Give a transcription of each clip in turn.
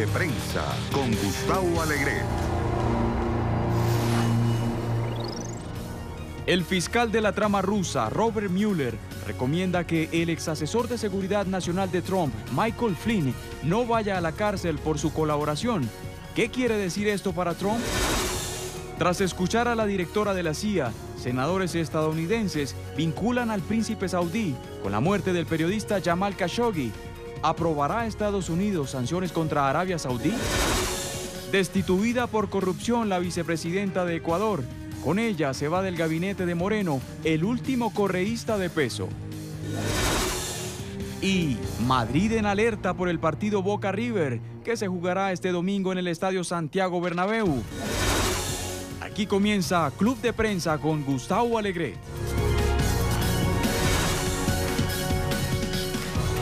de Prensa con Gustavo Alegret. El fiscal de la trama rusa, Robert Mueller, recomienda que el exasesor de seguridad nacional de Trump, Michael Flynn, no vaya a la cárcel por su colaboración. ¿Qué quiere decir esto para Trump? Tras escuchar a la directora de la CIA, senadores estadounidenses vinculan al príncipe saudí con la muerte del periodista Jamal Khashoggi. ¿Aprobará Estados Unidos sanciones contra Arabia Saudí? Destituida por corrupción la vicepresidenta de Ecuador. Con ella se va del gabinete de Moreno, el último correísta de peso. Y Madrid en alerta por el partido Boca River, que se jugará este domingo en el Estadio Santiago Bernabéu. Aquí comienza Club de Prensa con Gustavo Alegret.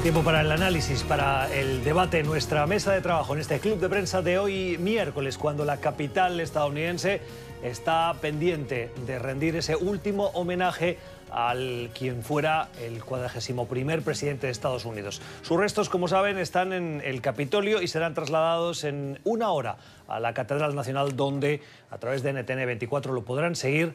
Tiempo para el análisis, para el debate en nuestra mesa de trabajo, en este Club de Prensa de hoy miércoles, cuando la capital estadounidense está pendiente de rendir ese último homenaje al quien fuera el 41º presidente de Estados Unidos. Sus restos, como saben, están en el Capitolio y serán trasladados en una hora a la Catedral Nacional, donde a través de NTN 24 lo podrán seguir.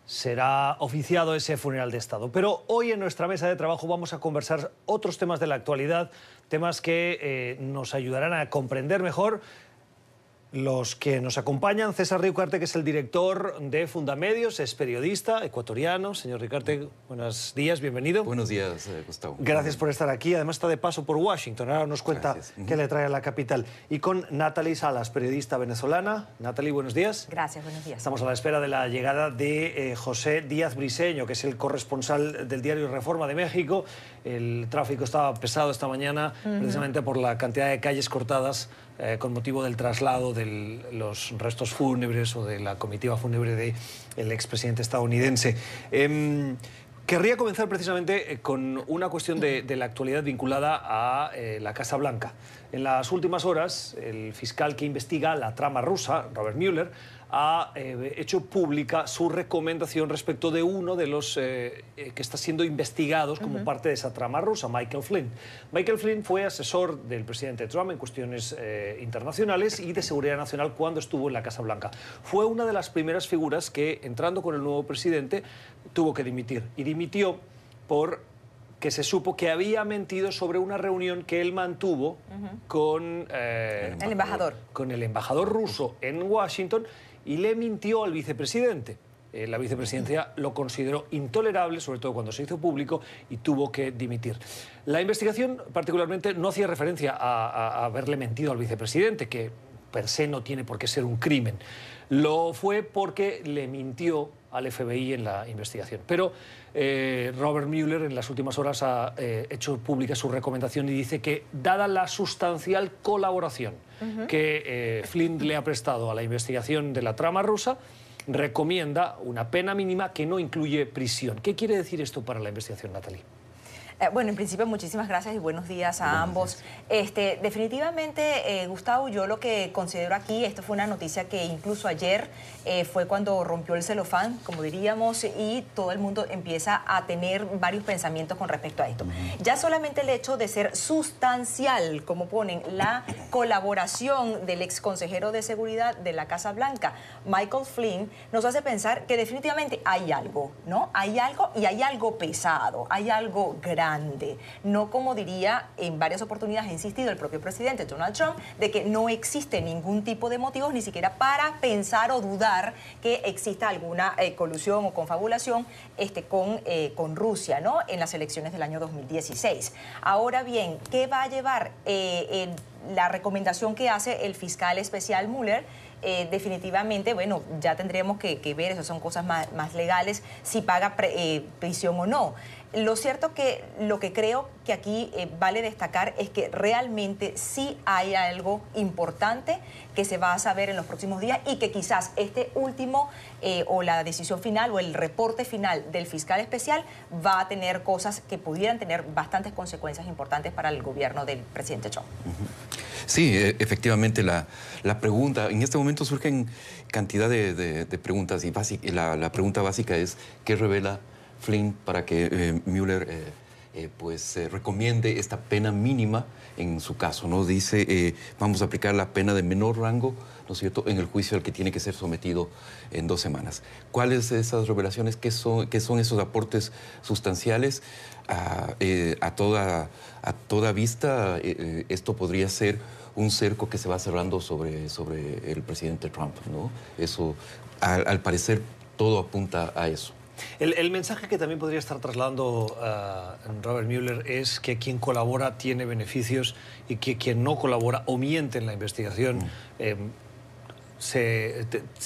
Será oficiado ese funeral de Estado. Pero hoy en nuestra mesa de trabajo vamos a conversar otros temas de la actualidad, temas que nos ayudarán a comprender mejor los que nos acompañan. César Ricarte, que es el director de Fundamedios, es periodista ecuatoriano. Señor Ricarte, buenos días, bienvenido. Buenos días, Gustavo. Gracias por estar aquí. Además está de paso por Washington. Ahora nos cuenta qué le trae a la capital. Y con Natalie Salas, periodista venezolana. Natalie, buenos días. Gracias, buenos días. Estamos a la espera de la llegada de José Díaz Briceño, que es el corresponsal del diario Reforma de México. El tráfico estaba pesado esta mañana, precisamente por la cantidad de calles cortadas con motivo del traslado de los restos fúnebres o de la comitiva fúnebre del expresidente estadounidense. Querría comenzar precisamente con una cuestión de la actualidad vinculada a la Casa Blanca. En las últimas horas, el fiscal que investiga la trama rusa, Robert Mueller, ha hecho pública su recomendación respecto de uno de los que está siendo investigados como parte de esa trama rusa, Michael Flynn. Michael Flynn fue asesor del presidente Trump en cuestiones internacionales y de seguridad nacional cuando estuvo en la Casa Blanca. Fue una de las primeras figuras que, entrando con el nuevo presidente, tuvo que dimitir. Y dimitió porque se supo que había mentido sobre una reunión que él mantuvo con el embajador. Con el embajador ruso en Washington, y le mintió al vicepresidente. La vicepresidencia lo consideró intolerable, sobre todo cuando se hizo público, y tuvo que dimitir. La investigación, particularmente, no hacía referencia a haberle mentido al vicepresidente, que per se no tiene por qué ser un crimen. Lo fue porque le mintió al FBI en la investigación. Pero Robert Mueller en las últimas horas ha hecho pública su recomendación y dice que, dada la sustancial colaboración que Flynn le ha prestado a la investigación de la trama rusa, recomienda una pena mínima que no incluye prisión. ¿Qué quiere decir esto para la investigación, Natalie? Bueno, en principio, muchísimas gracias y buenos días a ambos. Definitivamente, Gustavo, yo lo que considero aquí, esto fue una noticia que incluso ayer fue cuando rompió el celofán, como diríamos, y todo el mundo empieza a tener varios pensamientos con respecto a esto. Ya solamente el hecho de ser sustancial, como ponen, la colaboración del ex consejero de seguridad de la Casa Blanca, Michael Flynn, nos hace pensar que definitivamente hay algo, ¿no? Hay algo, y hay algo pesado, hay algo grande. No, como diría en varias oportunidades, ha insistido el propio presidente Donald Trump, de que no existe ningún tipo de motivos, ni siquiera para pensar o dudar que exista alguna colusión o confabulación con Rusia, ¿no?, en las elecciones del año 2016. Ahora bien, ¿qué va a llevar la recomendación que hace el fiscal especial Mueller? Definitivamente, bueno, ya tendremos que ver, eso son cosas más legales, si paga prisión o no. Lo cierto que lo que creo que aquí vale destacar es que realmente sí hay algo importante que se va a saber en los próximos días y que quizás este último o la decisión final o el reporte final del fiscal especial va a tener cosas que pudieran tener bastantes consecuencias importantes para el gobierno del presidente Trump. Sí, efectivamente la pregunta, en este momento surgen cantidad de preguntas y la pregunta básica es ¿qué revela Flynn para que Mueller pues recomiende esta pena mínima en su caso, ¿no? Dice, vamos a aplicar la pena de menor rango, ¿no es cierto?, en el juicio al que tiene que ser sometido en 2 semanas. ¿Cuáles de esas revelaciones? ¿Qué son esos aportes sustanciales? A toda vista, esto podría ser un cerco que se va cerrando sobre el presidente Trump, ¿no? Eso, al parecer, todo apunta a eso. El mensaje que también podría estar trasladando Robert Mueller es que quien colabora tiene beneficios y que quien no colabora o miente en la investigación se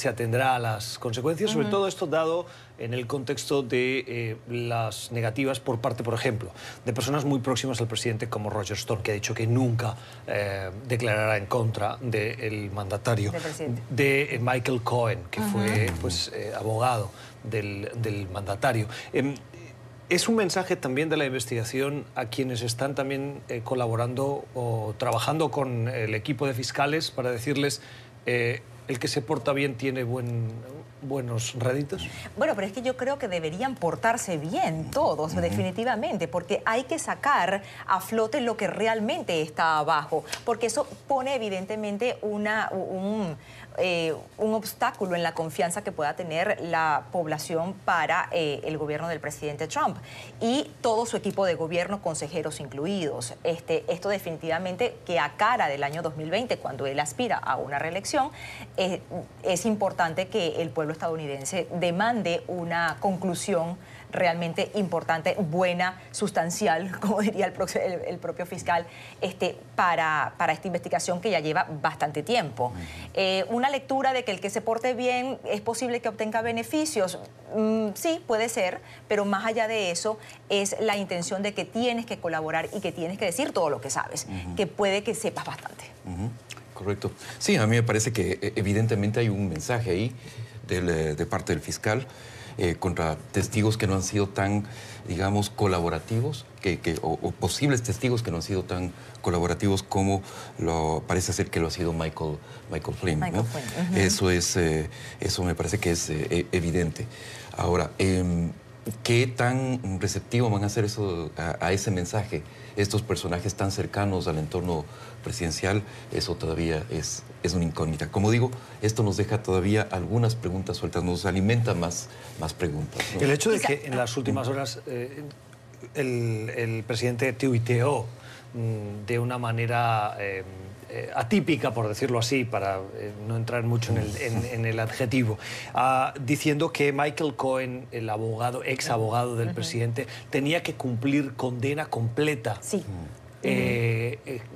atendrá a las consecuencias, sobre todo esto dado en el contexto de las negativas por parte, por ejemplo, de personas muy próximas al presidente como Roger Stone, que ha dicho que nunca declarará en contra del mandatario, de Michael Cohen, que fue pues, abogado del mandatario. Es un mensaje también de la investigación a quienes están también colaborando o trabajando con el equipo de fiscales para decirles el que se porta bien tiene buenos réditos. Bueno, pero es que yo creo que deberían portarse bien todos, definitivamente, porque hay que sacar a flote lo que realmente está abajo, porque eso pone evidentemente un obstáculo en la confianza que pueda tener la población para el gobierno del presidente Trump y todo su equipo de gobierno, consejeros incluidos. Esto definitivamente que a cara del año 2020, cuando él aspira a una reelección, es importante que el pueblo estadounidense demande una conclusión realmente importante, buena, sustancial, como diría el propio fiscal, para esta investigación que ya lleva bastante tiempo. Una lectura de que el que se porte bien es posible que obtenga beneficios, sí, puede ser, pero más allá de eso es la intención de que tienes que colaborar y que tienes que decir todo lo que sabes, que puede que sepas bastante. Correcto. Sí, a mí me parece que evidentemente hay un mensaje ahí de parte del fiscal contra testigos que no han sido tan, digamos, colaborativos, o posibles testigos que no han sido tan colaborativos como parece ser que lo ha sido Michael Flynn, ¿no? Eso me parece que es evidente. Ahora, ¿qué tan receptivos van a ser a ese mensaje estos personajes tan cercanos al entorno presidencial? Eso todavía es una incógnita. Como digo, esto nos deja todavía algunas preguntas sueltas, nos alimenta más preguntas, ¿no? El hecho de que en las últimas horas el presidente tuiteó de una manera atípica, por decirlo así, para no entrar mucho en el adjetivo, diciendo que Michael Cohen, el abogado, ex abogado del presidente, tenía que cumplir condena completa. Sí.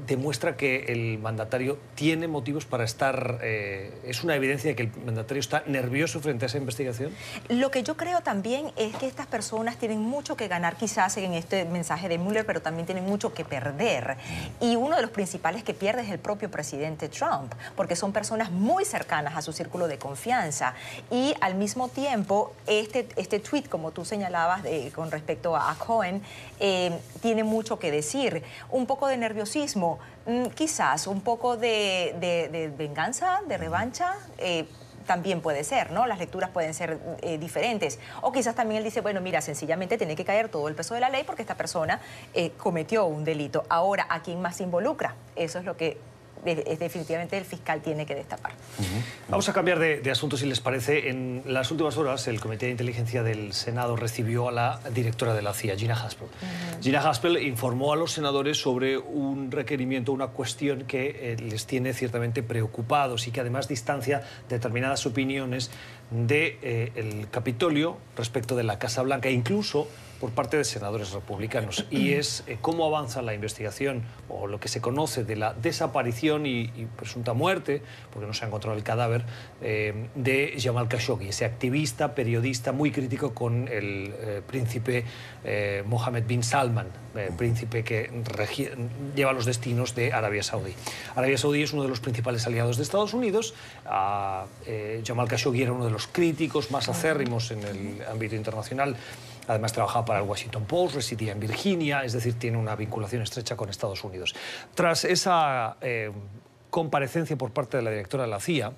Demuestra que el mandatario tiene motivos para estar... ¿Es una evidencia de que el mandatario está nervioso frente a esa investigación? Lo que yo creo también es que estas personas tienen mucho que ganar quizás en este mensaje de Mueller, pero también tienen mucho que perder. Y uno de los principales que pierde es el propio presidente Trump, porque son personas muy cercanas a su círculo de confianza. Y al mismo tiempo, este tweet, como tú señalabas con respecto a Cohen, tiene mucho que decir. Un poco de nerviosismo, quizás un poco de venganza, de revancha, también puede ser, ¿no? Las lecturas pueden ser diferentes. O quizás también él dice, bueno, mira, sencillamente tiene que caer todo el peso de la ley porque esta persona cometió un delito. Ahora, ¿a quién más se involucra? Eso es lo que definitivamente el fiscal tiene que destapar. Vamos a cambiar de asunto, si les parece. En las últimas horas, el Comité de Inteligencia del Senado recibió a la directora de la CIA, Gina Haspel. Gina Haspel informó a los senadores sobre un requerimiento, una cuestión que les tiene ciertamente preocupados y que además distancia determinadas opiniones del Capitolio respecto de la Casa Blanca, e incluso por parte de senadores republicanos, y es cómo avanza la investigación o lo que se conoce de la desaparición y presunta muerte, porque no se ha encontrado el cadáver, de Jamal Khashoggi, ese activista, periodista muy crítico con el príncipe Mohammed bin Salman, príncipe que lleva los destinos de Arabia Saudí. Arabia Saudí es uno de los principales aliados de Estados Unidos. Jamal Khashoggi era uno de los críticos más acérrimos en el ámbito internacional. Además trabajaba para el Washington Post, residía en Virginia, es decir, tiene una vinculación estrecha con Estados Unidos. Tras esa comparecencia por parte de la directora de la CIA,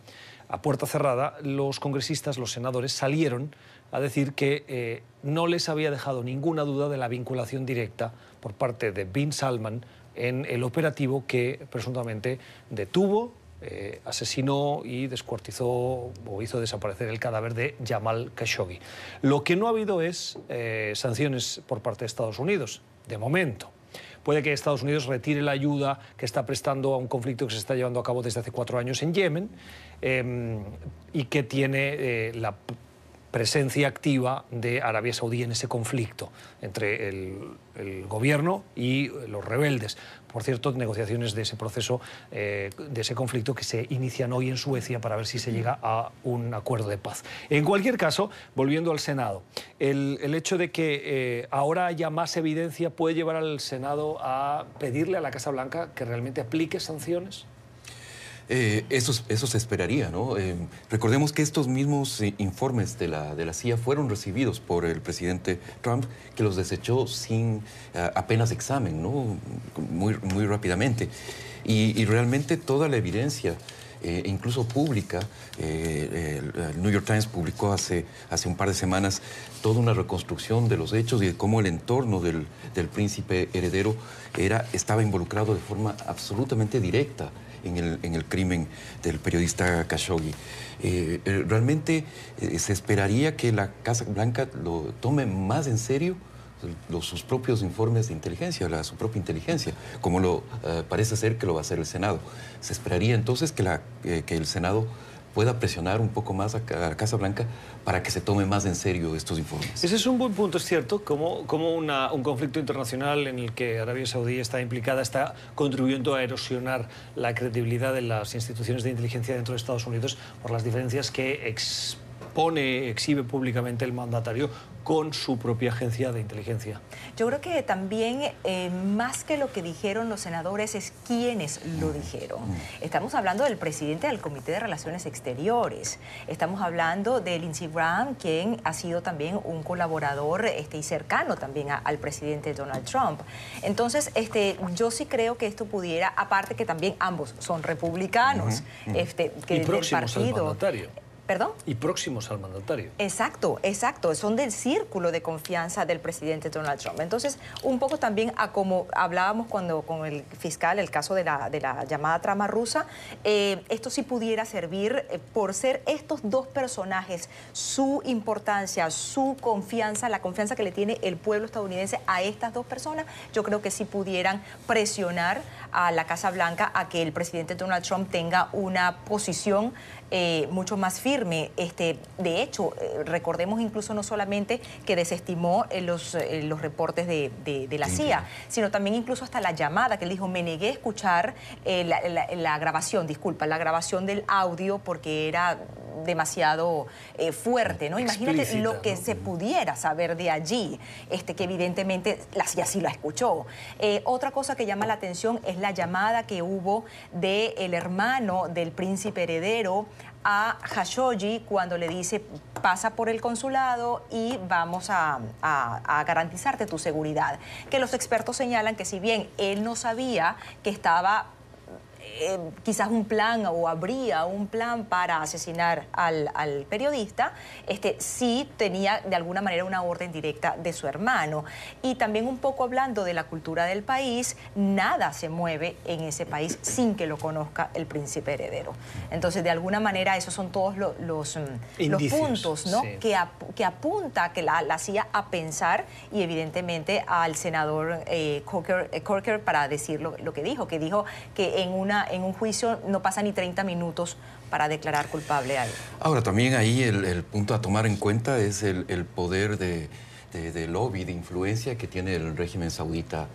a puerta cerrada, los congresistas, los senadores, salieron a decir que no les había dejado ninguna duda de la vinculación directa por parte de Bin Salman en el operativo que presuntamente detuvo, asesinó y descuartizó o hizo desaparecer el cadáver de Jamal Khashoggi. Lo que no ha habido es sanciones por parte de Estados Unidos, de momento. Puede que Estados Unidos retire la ayuda que está prestando a un conflicto que se está llevando a cabo desde hace 4 años en Yemen y que tiene la presencia activa de Arabia Saudí en ese conflicto entre el gobierno y los rebeldes. Por cierto, negociaciones de ese proceso, de ese conflicto que se inician hoy en Suecia para ver si se llega a un acuerdo de paz. En cualquier caso, volviendo al Senado, el hecho de que ahora haya más evidencia puede llevar al Senado a pedirle a la Casa Blanca que realmente aplique sanciones. Eso se esperaría, ¿no? Recordemos que estos mismos informes de la CIA fueron recibidos por el presidente Trump, que los desechó sin apenas examen, ¿no? Muy rápidamente. Y realmente toda la evidencia, incluso pública, el New York Times publicó hace un par de semanas toda una reconstrucción de los hechos y de cómo el entorno del príncipe heredero estaba involucrado de forma absolutamente directa en el crimen del periodista Khashoggi. Realmente se esperaría que la Casa Blanca lo tome más en serio sus propios informes de inteligencia, su propia inteligencia, como parece ser que lo va a hacer el Senado. Se esperaría entonces que el Senado pueda presionar un poco más a la Casa Blanca para que se tome más en serio estos informes. Ese es un buen punto, es cierto, como un conflicto internacional en el que Arabia Saudí está implicada está contribuyendo a erosionar la credibilidad de las instituciones de inteligencia dentro de Estados Unidos por las diferencias que exhibe públicamente el mandatario con su propia agencia de inteligencia. Yo creo que también, más que lo que dijeron los senadores, es quiénes lo dijeron. Estamos hablando del presidente del Comité de Relaciones Exteriores. Estamos hablando de Lindsey Graham, quien ha sido también un colaborador y cercano también al presidente Donald Trump. Entonces, yo sí creo que esto pudiera, aparte que también ambos son republicanos, que y próximos del partido. al mandatario. ¿Perdón? Y próximos al mandatario. Exacto, exacto. Son del círculo de confianza del presidente Donald Trump. Entonces, un poco también a como hablábamos con el fiscal, el caso de la llamada trama rusa, esto sí pudiera servir por ser estos dos personajes, su importancia, su confianza, la confianza que le tiene el pueblo estadounidense a estas dos personas, yo creo que sí pudieran presionar a la Casa Blanca a que el presidente Donald Trump tenga una posición mucho más firme. De hecho, recordemos incluso no solamente que desestimó los reportes de la CIA, sino también incluso hasta la llamada que él dijo, me negué a escuchar la grabación del audio porque era demasiado fuerte, ¿no? Imagínate explícita, lo que ¿no? se pudiera saber de allí, que evidentemente la CIA sí la escuchó. Otra cosa que llama la atención es la llamada que hubo del hermano del príncipe heredero a Khashoggi cuando le dice, pasa por el consulado y vamos a garantizarte tu seguridad. Que los expertos señalan que si bien él no sabía que estaba quizás un plan o habría un plan para asesinar al periodista, sí tenía de alguna manera una orden directa de su hermano. Y también un poco hablando de la cultura del país, nada se mueve en ese país sin que lo conozca el príncipe heredero. Entonces, de alguna manera, esos son todos los puntos, ¿no? Sí. que apunta que la CIA a pensar y evidentemente al senador Corker para decir lo que dijo que en un juicio no pasa ni 30 minutos para declarar culpable a él. Ahora, también ahí el punto a tomar en cuenta es el poder de lobby, de influencia que tiene el régimen saudita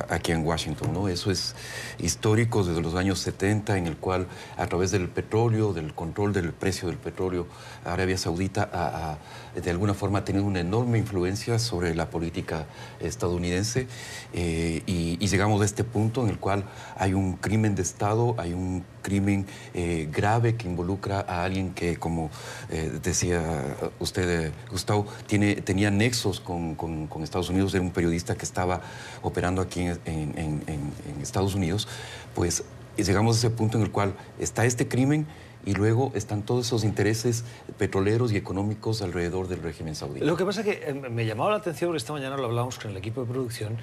aquí en Washington, ¿no? Eso es histórico desde los años 70, en el cual a través del petróleo, del control del precio del petróleo, Arabia Saudita de alguna forma ha tenido una enorme influencia sobre la política estadounidense y llegamos a este punto en el cual hay un crimen de Estado, hay un crimen grave que involucra a alguien que, como decía usted, Gustavo, tenía nexos con Estados Unidos, era un periodista que estaba operando aquí en Estados Unidos. Pues llegamos a ese punto en el cual está este crimen y luego están todos esos intereses petroleros y económicos alrededor del régimen saudí. Lo que pasa es que me llamaba la atención, porque esta mañana lo hablábamos con el equipo de producción,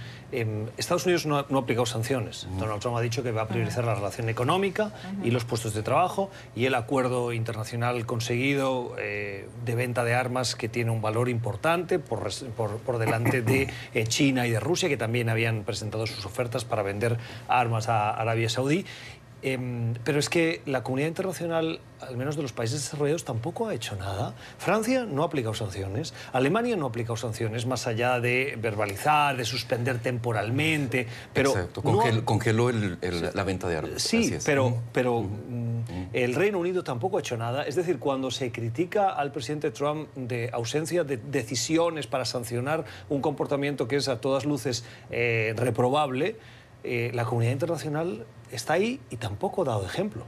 Estados Unidos no ha aplicado sanciones. Donald Trump ha dicho que va a priorizar la relación económica y los puestos de trabajo, y el acuerdo internacional conseguido de venta de armas, que tiene un valor importante por delante de China y de Rusia, que también habían presentado sus ofertas para vender armas a Arabia Saudí. Pero es que la comunidad internacional, al menos de los países desarrollados, tampoco ha hecho nada. Francia no ha aplicado sanciones, Alemania no ha aplicado sanciones, más allá de verbalizar, de suspender temporalmente. Pero exacto, congeló la venta de armas. Sí, pero el Reino Unido tampoco ha hecho nada. Es decir, cuando se critica al presidente Trump de ausencia de decisiones para sancionar un comportamiento que es a todas luces reprobable, la comunidad internacional está ahí y tampoco ha dado ejemplo.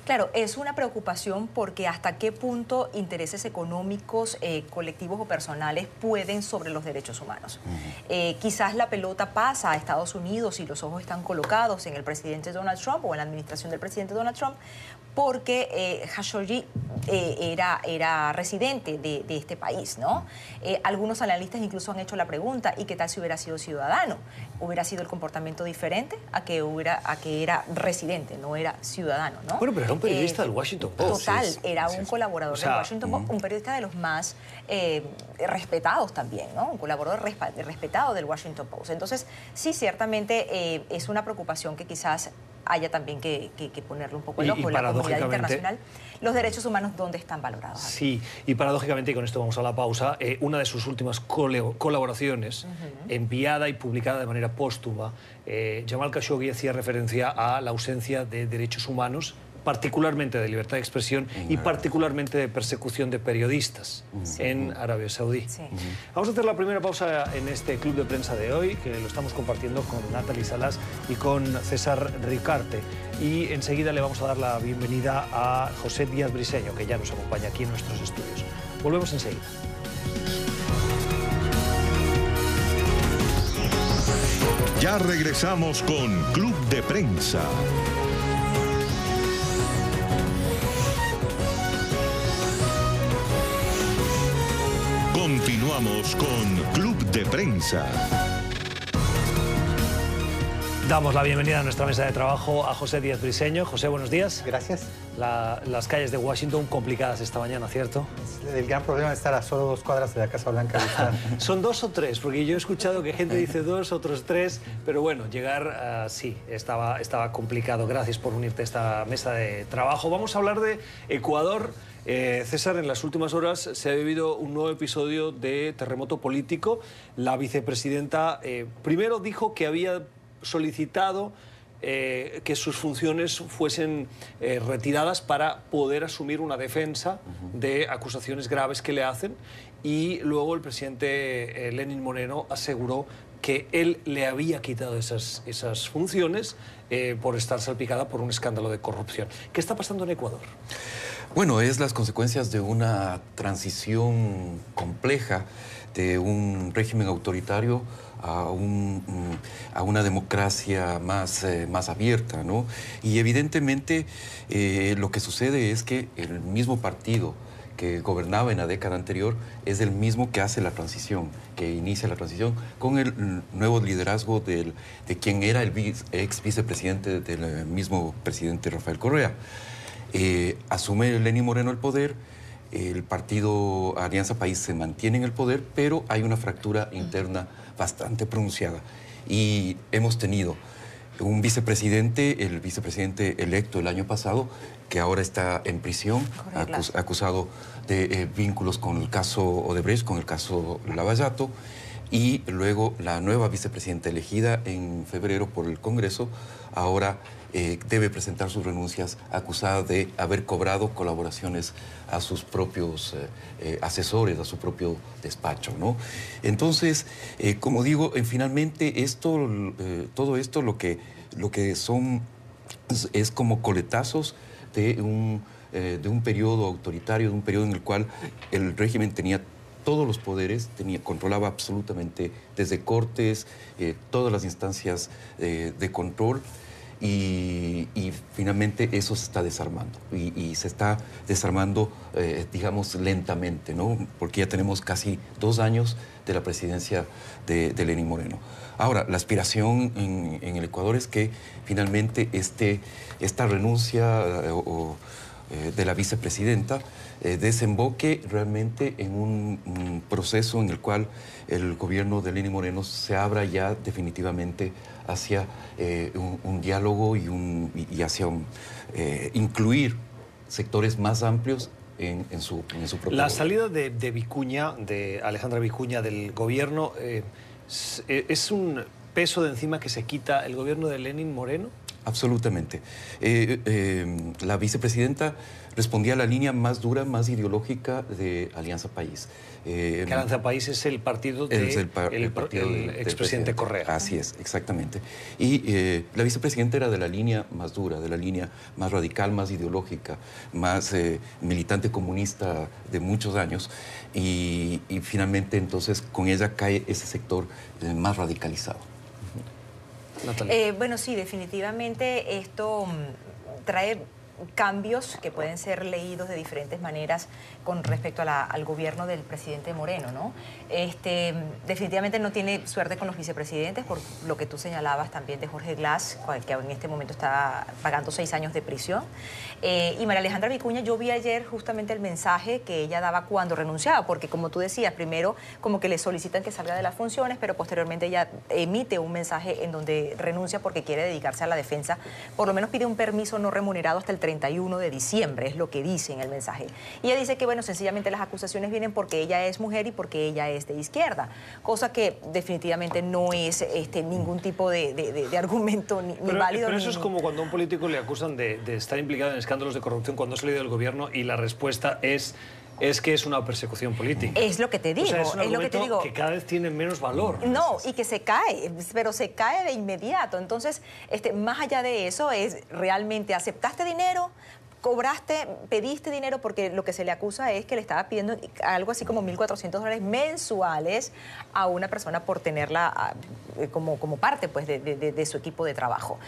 Claro, es una preocupación porque hasta qué punto intereses económicos, colectivos o personales pueden sobre los derechos humanos. Quizás la pelota pasa a Estados Unidos y los ojos están colocados en el presidente Donald Trump o en la administración del presidente Donald Trump, porque Khashoggi era residente de este país, ¿no? Algunos analistas incluso han hecho la pregunta, ¿y qué tal si hubiera sido ciudadano? ¿Hubiera sido el comportamiento diferente a que era residente, no era ciudadano, ¿no? Bueno, pero era un periodista del Washington Post. Total, era un colaborador del Washington Post, un periodista de los más respetados también, ¿no? Un colaborador respetado del Washington Post. Entonces, sí, ciertamente es una preocupación que quizás haya también que ponerle un poco el ojo. La comunidad internacional, los derechos humanos, ¿dónde están valorados? Sí, y paradójicamente, y con esto vamos a la pausa, una de sus últimas colaboraciones, enviada y publicada de manera póstuma, Jamal Khashoggi hacía referencia a la ausencia de derechos humanos, particularmente de libertad de expresión y particularmente de persecución de periodistas en Arabia Saudí. Sí. Vamos a hacer la primera pausa en este club de prensa de hoy, que lo estamos compartiendo con Natalie Salas y con César Ricarte. Y enseguida le vamos a dar la bienvenida a José Díaz Briseño, que ya nos acompaña aquí en nuestros estudios. Volvemos enseguida. Ya regresamos con Club de Prensa. Continuamos con Club de Prensa. Damos la bienvenida a nuestra mesa de trabajo a José Díaz Briseño. José, buenos días. Gracias. Las calles de Washington complicadas esta mañana, ¿cierto? El gran problema es estar a solo 2 cuadras de la Casa Blanca. Son 2 o 3, porque yo he escuchado que gente dice 2, otros 3, pero bueno, llegar sí, estaba complicado. Gracias por unirte a esta mesa de trabajo. Vamos a hablar de Ecuador. César, en las últimas horas se ha vivido un nuevo episodio de terremoto político. La vicepresidenta primero dijo que había solicitado que sus funciones fuesen retiradas para poder asumir una defensa de acusaciones graves que le hacen, y luego el presidente Lenín Moreno aseguró que él le había quitado esas funciones por estar salpicada por un escándalo de corrupción. ¿Qué está pasando en Ecuador? Bueno, es las consecuencias de una transición compleja de un régimen autoritario a una democracia más abierta, ¿no? Y evidentemente lo que sucede es que el mismo partido que gobernaba en la década anterior es el mismo que hace la transición, que inicia la transición con el nuevo liderazgo de quien era el ex vicepresidente del mismo presidente Rafael Correa. Asume Lenín Moreno el poder, el partido Alianza País se mantiene en el poder, pero hay una fractura interna bastante pronunciada. Y hemos tenido un vicepresidente, el vicepresidente electo el año pasado, que ahora está en prisión, acusado de vínculos con el caso Odebrecht, con el caso Lavallato, y luego la nueva vicepresidenta elegida en febrero por el Congreso, ahora debe presentar sus renuncias acusada de haber cobrado colaboraciones a sus propios asesores, a su propio despacho, ¿no? Entonces, como digo, finalmente todo esto lo que son es como coletazos de un periodo autoritario, de un periodo en el cual el régimen tenía todos los poderes, controlaba absolutamente desde cortes, todas las instancias de control, y finalmente eso se está desarmando y se está desarmando, digamos, lentamente, ¿no? Porque ya tenemos casi 2 años de la presidencia de Lenín Moreno. Ahora, la aspiración en el Ecuador es que finalmente esta renuncia de la vicepresidenta desemboque realmente en un proceso en el cual el gobierno de Lenín Moreno se abra ya definitivamente hacia un diálogo y hacia incluir sectores más amplios en su propio La gobierno. salida de Vicuña, de Alejandra Vicuña del gobierno, ¿es un peso de encima que se quita el gobierno de Lenín Moreno? Absolutamente. La vicepresidenta respondía a la línea más dura, más ideológica de Alianza País. Que Alianza País es el partido del expresidente Correa. Así es, exactamente. Y la vicepresidenta era de la línea más dura, de la línea más radical, más ideológica, más militante comunista de muchos años. Y finalmente entonces con ella cae ese sector más radicalizado. Bueno, sí, definitivamente esto trae cambios que pueden ser leídos de diferentes maneras con respecto al gobierno del presidente Moreno, ¿no? Definitivamente no tiene suerte con los vicepresidentes, por lo que tú señalabas también de Jorge Glass, que en este momento está pagando 6 años de prisión. Y María Alejandra Vicuña, yo vi ayer justamente el mensaje que ella daba cuando renunciaba, porque como tú decías, primero como que le solicitan que salga de las funciones, pero posteriormente ella emite un mensaje en donde renuncia porque quiere dedicarse a la defensa, por lo menos pide un permiso no remunerado hasta el 31 de diciembre, es lo que dice en el mensaje. Y ella dice que, bueno, sencillamente las acusaciones vienen porque ella es mujer y porque ella es de izquierda, cosa que definitivamente no es ningún tipo de argumento ni válido. Pero eso es como cuando a un político le acusan de estar implicado en escándalos de corrupción cuando ha salido del gobierno y la respuesta es que es una persecución política. Es lo que te digo, o sea, es un es lo que te digo. Que cada vez tiene menos valor. No, y que se cae, pero se cae de inmediato. Entonces, más allá de eso, es realmente aceptaste dinero, cobraste, pediste dinero, porque lo que se le acusa es que le estaba pidiendo algo así como $1.400 mensuales a una persona por tenerla como parte pues, de su equipo de trabajo.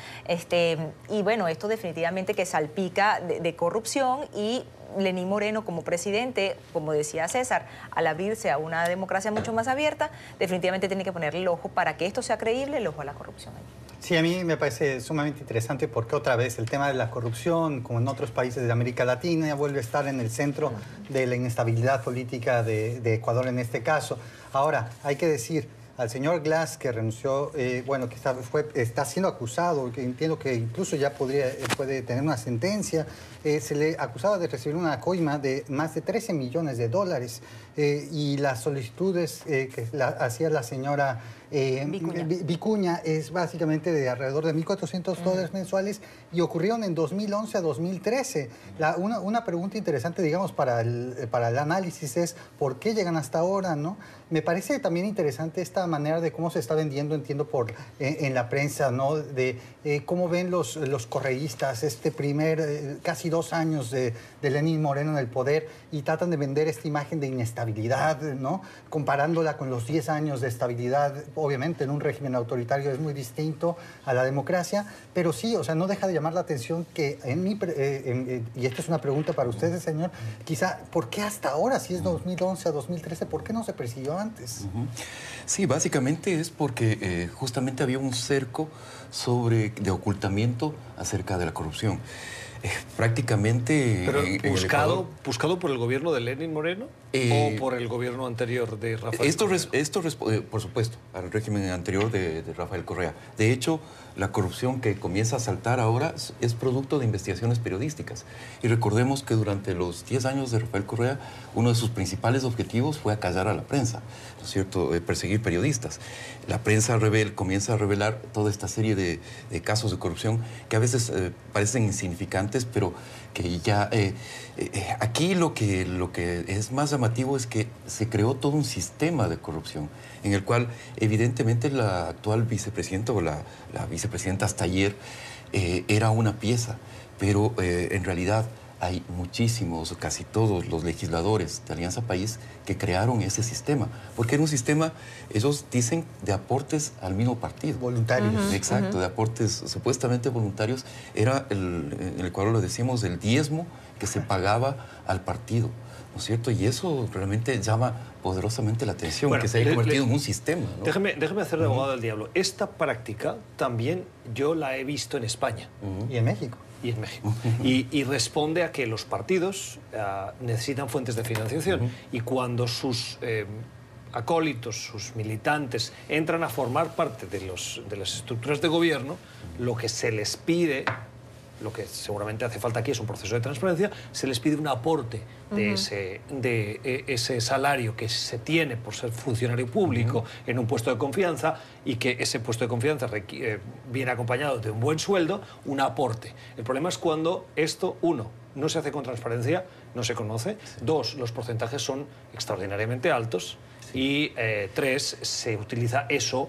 Y bueno, esto definitivamente que salpica de corrupción y Lenín Moreno como presidente, como decía César, al abrirse a una democracia mucho más abierta, definitivamente tiene que ponerle el ojo para que esto sea creíble, el ojo a la corrupción. Sí, a mí me parece sumamente interesante porque otra vez el tema de la corrupción, como en otros países de América Latina, vuelve a estar en el centro de la inestabilidad política de Ecuador en este caso. Ahora, hay que decir, al señor Glass, que renunció, bueno, que está siendo acusado, que entiendo que incluso ya puede tener una sentencia, se le acusaba de recibir una coima de más de $13 millones y las solicitudes que hacía la señora Vicuña es básicamente de alrededor de $1.400 mensuales y ocurrieron en 2011 a 2013. Una pregunta interesante, digamos, para el análisis es ¿por qué llegan hasta ahora, no? Me parece también interesante esta manera de cómo se está vendiendo, entiendo, en la prensa, ¿no? De cómo ven los correístas casi 2 años de Lenín Moreno en el poder y tratan de vender esta imagen de inestabilidad, ¿no? Comparándola con los 10 años de estabilidad. Obviamente en un régimen autoritario es muy distinto a la democracia, pero sí, o sea, no deja de llamar la atención que y esta es una pregunta para ustedes, señor, quizá, ¿por qué hasta ahora, si es 2011 a 2013, por qué no se persiguió antes? Sí, básicamente es porque justamente había un cerco de ocultamiento acerca de la corrupción. Prácticamente... ¿Pero buscado por el gobierno de Lenín Moreno o por el gobierno anterior de Rafael Correa? Por supuesto, al régimen anterior de Rafael Correa. De hecho, la corrupción que comienza a saltar ahora es producto de investigaciones periodísticas. Y recordemos que durante los 10 años de Rafael Correa, uno de sus principales objetivos fue acallar a la prensa, ¿no es cierto?, perseguir periodistas. La prensa comienza a revelar toda esta serie de casos de corrupción que a veces parecen insignificantes, pero que ya... aquí lo que es más llamativo es que se creó todo un sistema de corrupción en el cual evidentemente la actual vicepresidenta o la vicepresidenta hasta ayer era una pieza, pero en realidad hay muchísimos, casi todos los legisladores de Alianza País que crearon ese sistema, porque era un sistema, ellos dicen, de aportes al mismo partido. Voluntarios. Exacto, de aportes supuestamente voluntarios. Era, en el Ecuador lo decimos, el diezmo que se pagaba al partido, ¿no es cierto? Y eso realmente llama poderosamente la atención, Bueno, que se haya convertido en un sistema, ¿no? Déjeme hacer de abogado del diablo. Esta práctica también yo la he visto en España. Y en México. Y en México. Y responde a que los partidos necesitan fuentes de financiación. Y cuando sus acólitos, sus militantes, entran a formar parte de las estructuras de gobierno, lo que se les pide, lo que seguramente hace falta aquí es un proceso de transparencia, se les pide un aporte de ese salario que se tiene por ser funcionario público en un puesto de confianza, y que ese puesto de confianza viene acompañado de un buen sueldo, un aporte. El problema es cuando esto, uno, no se hace con transparencia, no se conoce, dos, los porcentajes son extraordinariamente altos, y tres, se utiliza eso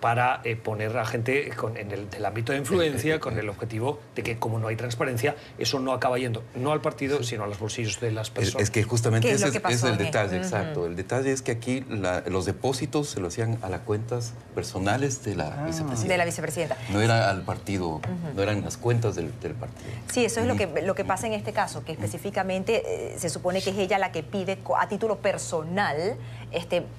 para poner a gente en el ámbito de influencia, con el objetivo de que, como no hay transparencia, eso no acaba yendo no al partido, sino a los bolsillos de las personas. Es que justamente ese es el detalle, esto? exacto. El detalle es que aquí los depósitos se lo hacían a las cuentas personales de la vicepresidenta. De la vicepresidenta. No era al partido, no eran las cuentas del partido. Sí, eso es lo que pasa en este caso, que específicamente se supone que es ella la que pide a título personal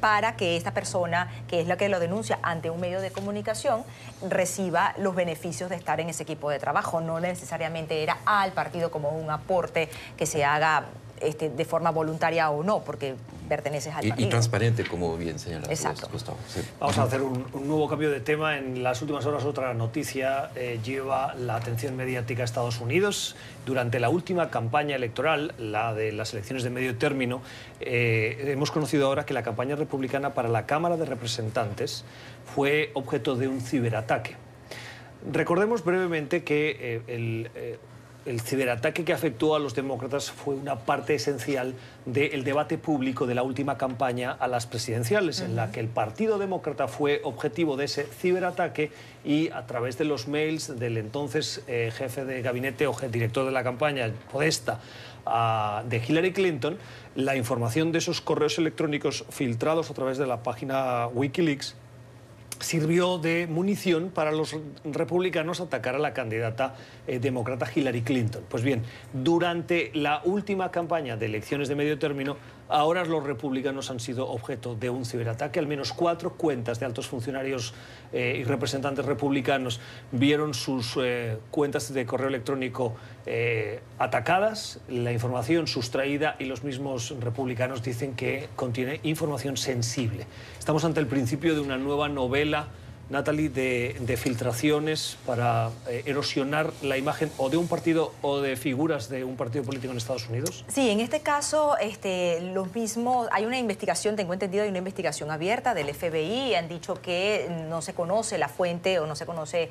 para que esta persona, que es la que lo denuncia ante un medio de comunicación, reciba los beneficios de estar en ese equipo de trabajo. No necesariamente era al partido como un aporte que se haga de forma voluntaria o no, porque perteneces al partido. Y transparente, como bien señala Gustavo. Sí. Vamos a hacer un nuevo cambio de tema. En las últimas horas otra noticia lleva la atención mediática a Estados Unidos. Durante la última campaña electoral, la de las elecciones de medio término, hemos conocido ahora que la campaña republicana para la Cámara de Representantes fue objeto de un ciberataque. Recordemos brevemente que el ciberataque que afectó a los demócratas fue una parte esencial del debate público de la última campaña a las presidenciales, en la que el Partido Demócrata fue objetivo de ese ciberataque, y a través de los mails del entonces jefe de gabinete o director de la campaña, Podesta, de Hillary Clinton, la información de esos correos electrónicos filtrados a través de la página Wikileaks sirvió de munición para los republicanos atacar a la candidata demócrata Hillary Clinton. Pues bien, durante la última campaña de elecciones de medio término, ahora los republicanos han sido objeto de un ciberataque. Al menos 4 cuentas de altos funcionarios y representantes republicanos vieron sus cuentas de correo electrónico atacadas, la información sustraída, y los mismos republicanos dicen que contiene información sensible. Estamos ante el principio de una nueva novela, Natalie, de filtraciones para erosionar la imagen o de un partido o de figuras de un partido político en Estados Unidos. Sí, en este caso, los mismos, hay una investigación, tengo entendido, hay una investigación abierta del FBI, han dicho que no se conoce la fuente, o no se conoce,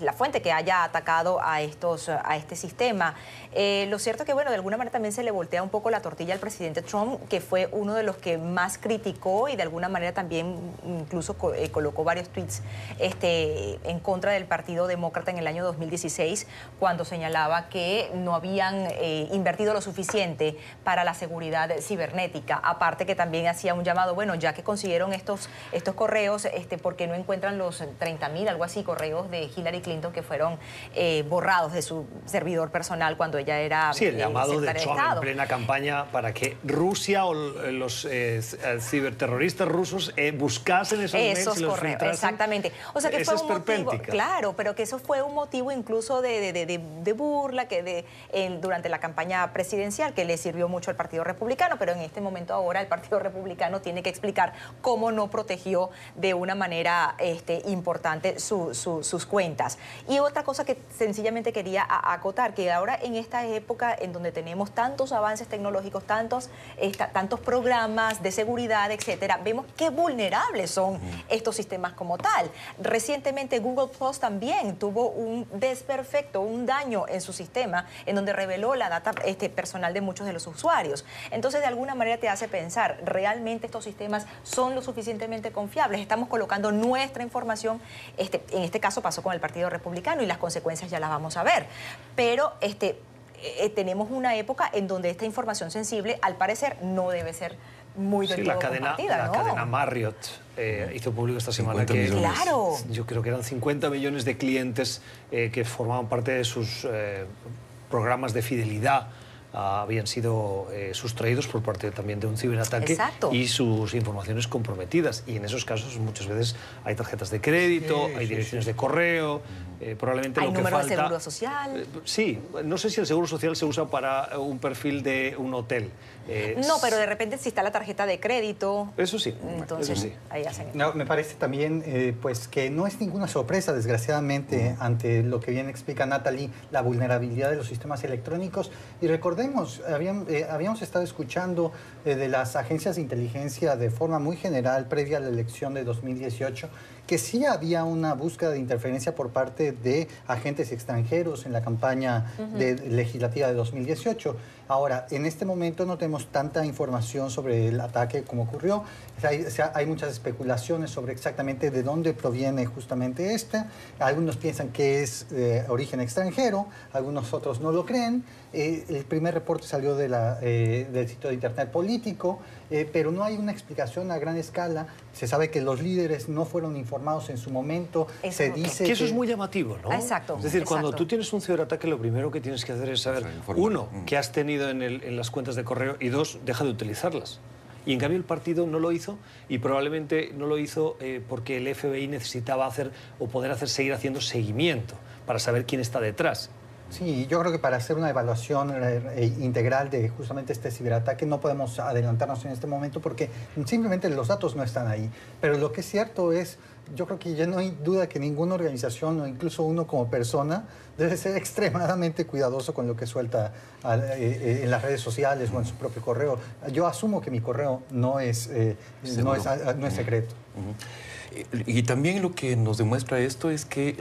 la fuente que haya atacado a este sistema. Lo cierto es que, bueno, de alguna manera también se le voltea un poco la tortilla al presidente Trump, que fue uno de los que más criticó y de alguna manera también incluso colocó varios tweets en contra del Partido Demócrata en el año 2016, cuando señalaba que no habían invertido lo suficiente para la seguridad cibernética. Aparte que también hacía un llamado, bueno, ya que consiguieron estos correos, ¿por qué no encuentran los 30.000, algo así, correos de Hillary Clinton que fueron borrados de su servidor personal cuando ella era Sí, el llamado de Trump Estado en plena campaña para que Rusia o los ciberterroristas rusos buscasen esos esos correos, exactamente. O sea que fue un motivo, claro, pero que eso fue un motivo incluso de burla durante la campaña presidencial, que le sirvió mucho al Partido Republicano, pero en este momento ahora el Partido Republicano tiene que explicar cómo no protegió de una manera importante sus cuentas. Y otra cosa que sencillamente quería acotar, que ahora en esta época en donde tenemos tantos avances tecnológicos, tantos programas de seguridad, etcétera, vemos qué vulnerables son estos sistemas como tal. Recientemente Google Plus también tuvo un desperfecto, un daño en su sistema, en donde reveló la data personal de muchos de los usuarios. Entonces, de alguna manera te hace pensar, ¿realmente estos sistemas son lo suficientemente confiables? Estamos colocando nuestra información, en este caso pasó con el Partido Republicano y las consecuencias ya las vamos a ver. Pero tenemos una época en donde esta información sensible, al parecer, no debe ser muy del todo compartida, la ¿no? cadena Marriott hizo público esta semana que claro, yo creo que eran 50 millones de clientes que formaban parte de sus programas de fidelidad habían sido sustraídos por parte también de un ciberataque. Exacto. Y sus informaciones comprometidas. Y en esos casos muchas veces hay tarjetas de crédito, hay direcciones de correo, probablemente hay lo que número falta... de seguro social. Sí, no sé si el seguro social se usa para un perfil de un hotel. No, pero de repente si está la tarjeta de crédito... Eso sí, entonces, eso sí. Ahí hacen... No, me parece también pues que no es ninguna sorpresa, desgraciadamente, ante lo que bien explica Natalie, la vulnerabilidad de los sistemas electrónicos. Y recordemos, habíamos estado escuchando de las agencias de inteligencia de forma muy general previa a la elección de 2018, que sí había una búsqueda de interferencia por parte de agentes extranjeros en la campaña legislativa de 2018. Ahora, en este momento no tenemos tanta información sobre el ataque como ocurrió. Hay muchas especulaciones sobre exactamente de dónde proviene justamente este. Algunos piensan que es de origen extranjero, algunos otros no lo creen. El primer reporte salió de del sitio de internet político, pero no hay una explicación a gran escala. Se sabe que los líderes no fueron informados en su momento. Se dice que eso es muy llamativo, ¿no? Exacto. Es decir, cuando exacto. tú tienes un ciberataque, lo primero que tienes que hacer es saber, uno, qué has tenido en las cuentas de correo, y dos, deja de utilizarlas. Y en cambio el partido no lo hizo, y probablemente no lo hizo porque el FBI necesitaba hacer o poder seguir haciendo seguimiento para saber quién está detrás. Sí, yo creo que para hacer una evaluación integral de justamente este ciberataque no podemos adelantarnos en este momento porque simplemente los datos no están ahí. Pero lo que es cierto es, yo creo que ya no hay duda que ninguna organización o incluso uno como persona debe ser extremadamente cuidadoso con lo que suelta en las redes sociales o en su propio correo. Yo asumo que mi correo no es secreto. Y también lo que nos demuestra esto es que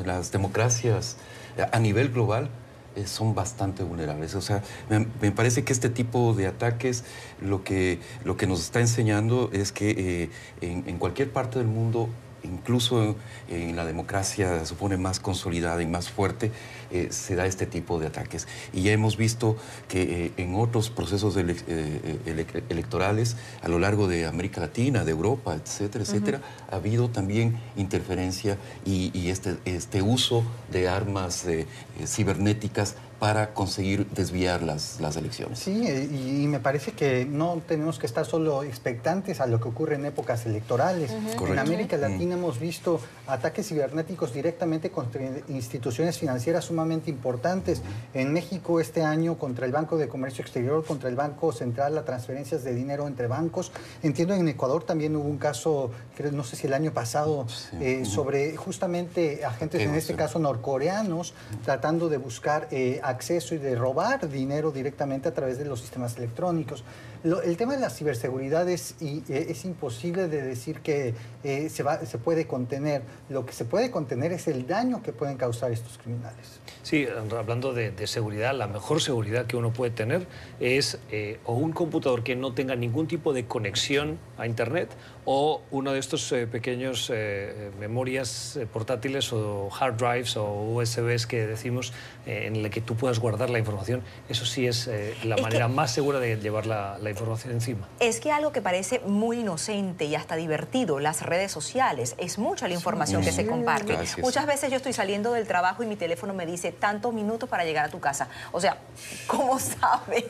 las democracias a nivel global son bastante vulnerables. O sea, me parece que este tipo de ataques lo que nos está enseñando es que en cualquier parte del mundo, incluso en la democracia supone más consolidada y más fuerte, se da este tipo de ataques. Y ya hemos visto que en otros procesos electorales a lo largo de América Latina, de Europa, etcétera, etcétera, ha habido también interferencia y este uso de armas cibernéticas para conseguir desviar las elecciones. Sí, y me parece que no tenemos que estar solo expectantes a lo que ocurre en épocas electorales. En América Latina hemos visto ataques cibernéticos directamente contra instituciones financieras sumamente importantes. En México este año contra el Banco de Comercio Exterior, contra el Banco Central, las transferencias de dinero entre bancos. Entiendo en Ecuador también hubo un caso, no sé si el año pasado, sobre justamente agentes, en este caso norcoreanos, tratando de buscar acceso y de robar dinero directamente a través de los sistemas electrónicos. El tema de la ciberseguridad es imposible de decir que se puede contener. Lo que se puede contener es el daño que pueden causar estos criminales. Sí, hablando de seguridad, la mejor seguridad que uno puede tener es o un computador que no tenga ningún tipo de conexión a Internet o uno de estos pequeños memorias portátiles o hard drives o USBs que decimos en el que tú puedas guardar la información. Eso sí es la manera más segura de llevar la información encima. Es que algo que parece muy inocente y hasta divertido, las redes sociales, es mucha la información que se comparte. Gracias. Muchas veces yo estoy saliendo del trabajo y mi teléfono me dice tantos minutos para llegar a tu casa. O sea, ¿cómo sabe?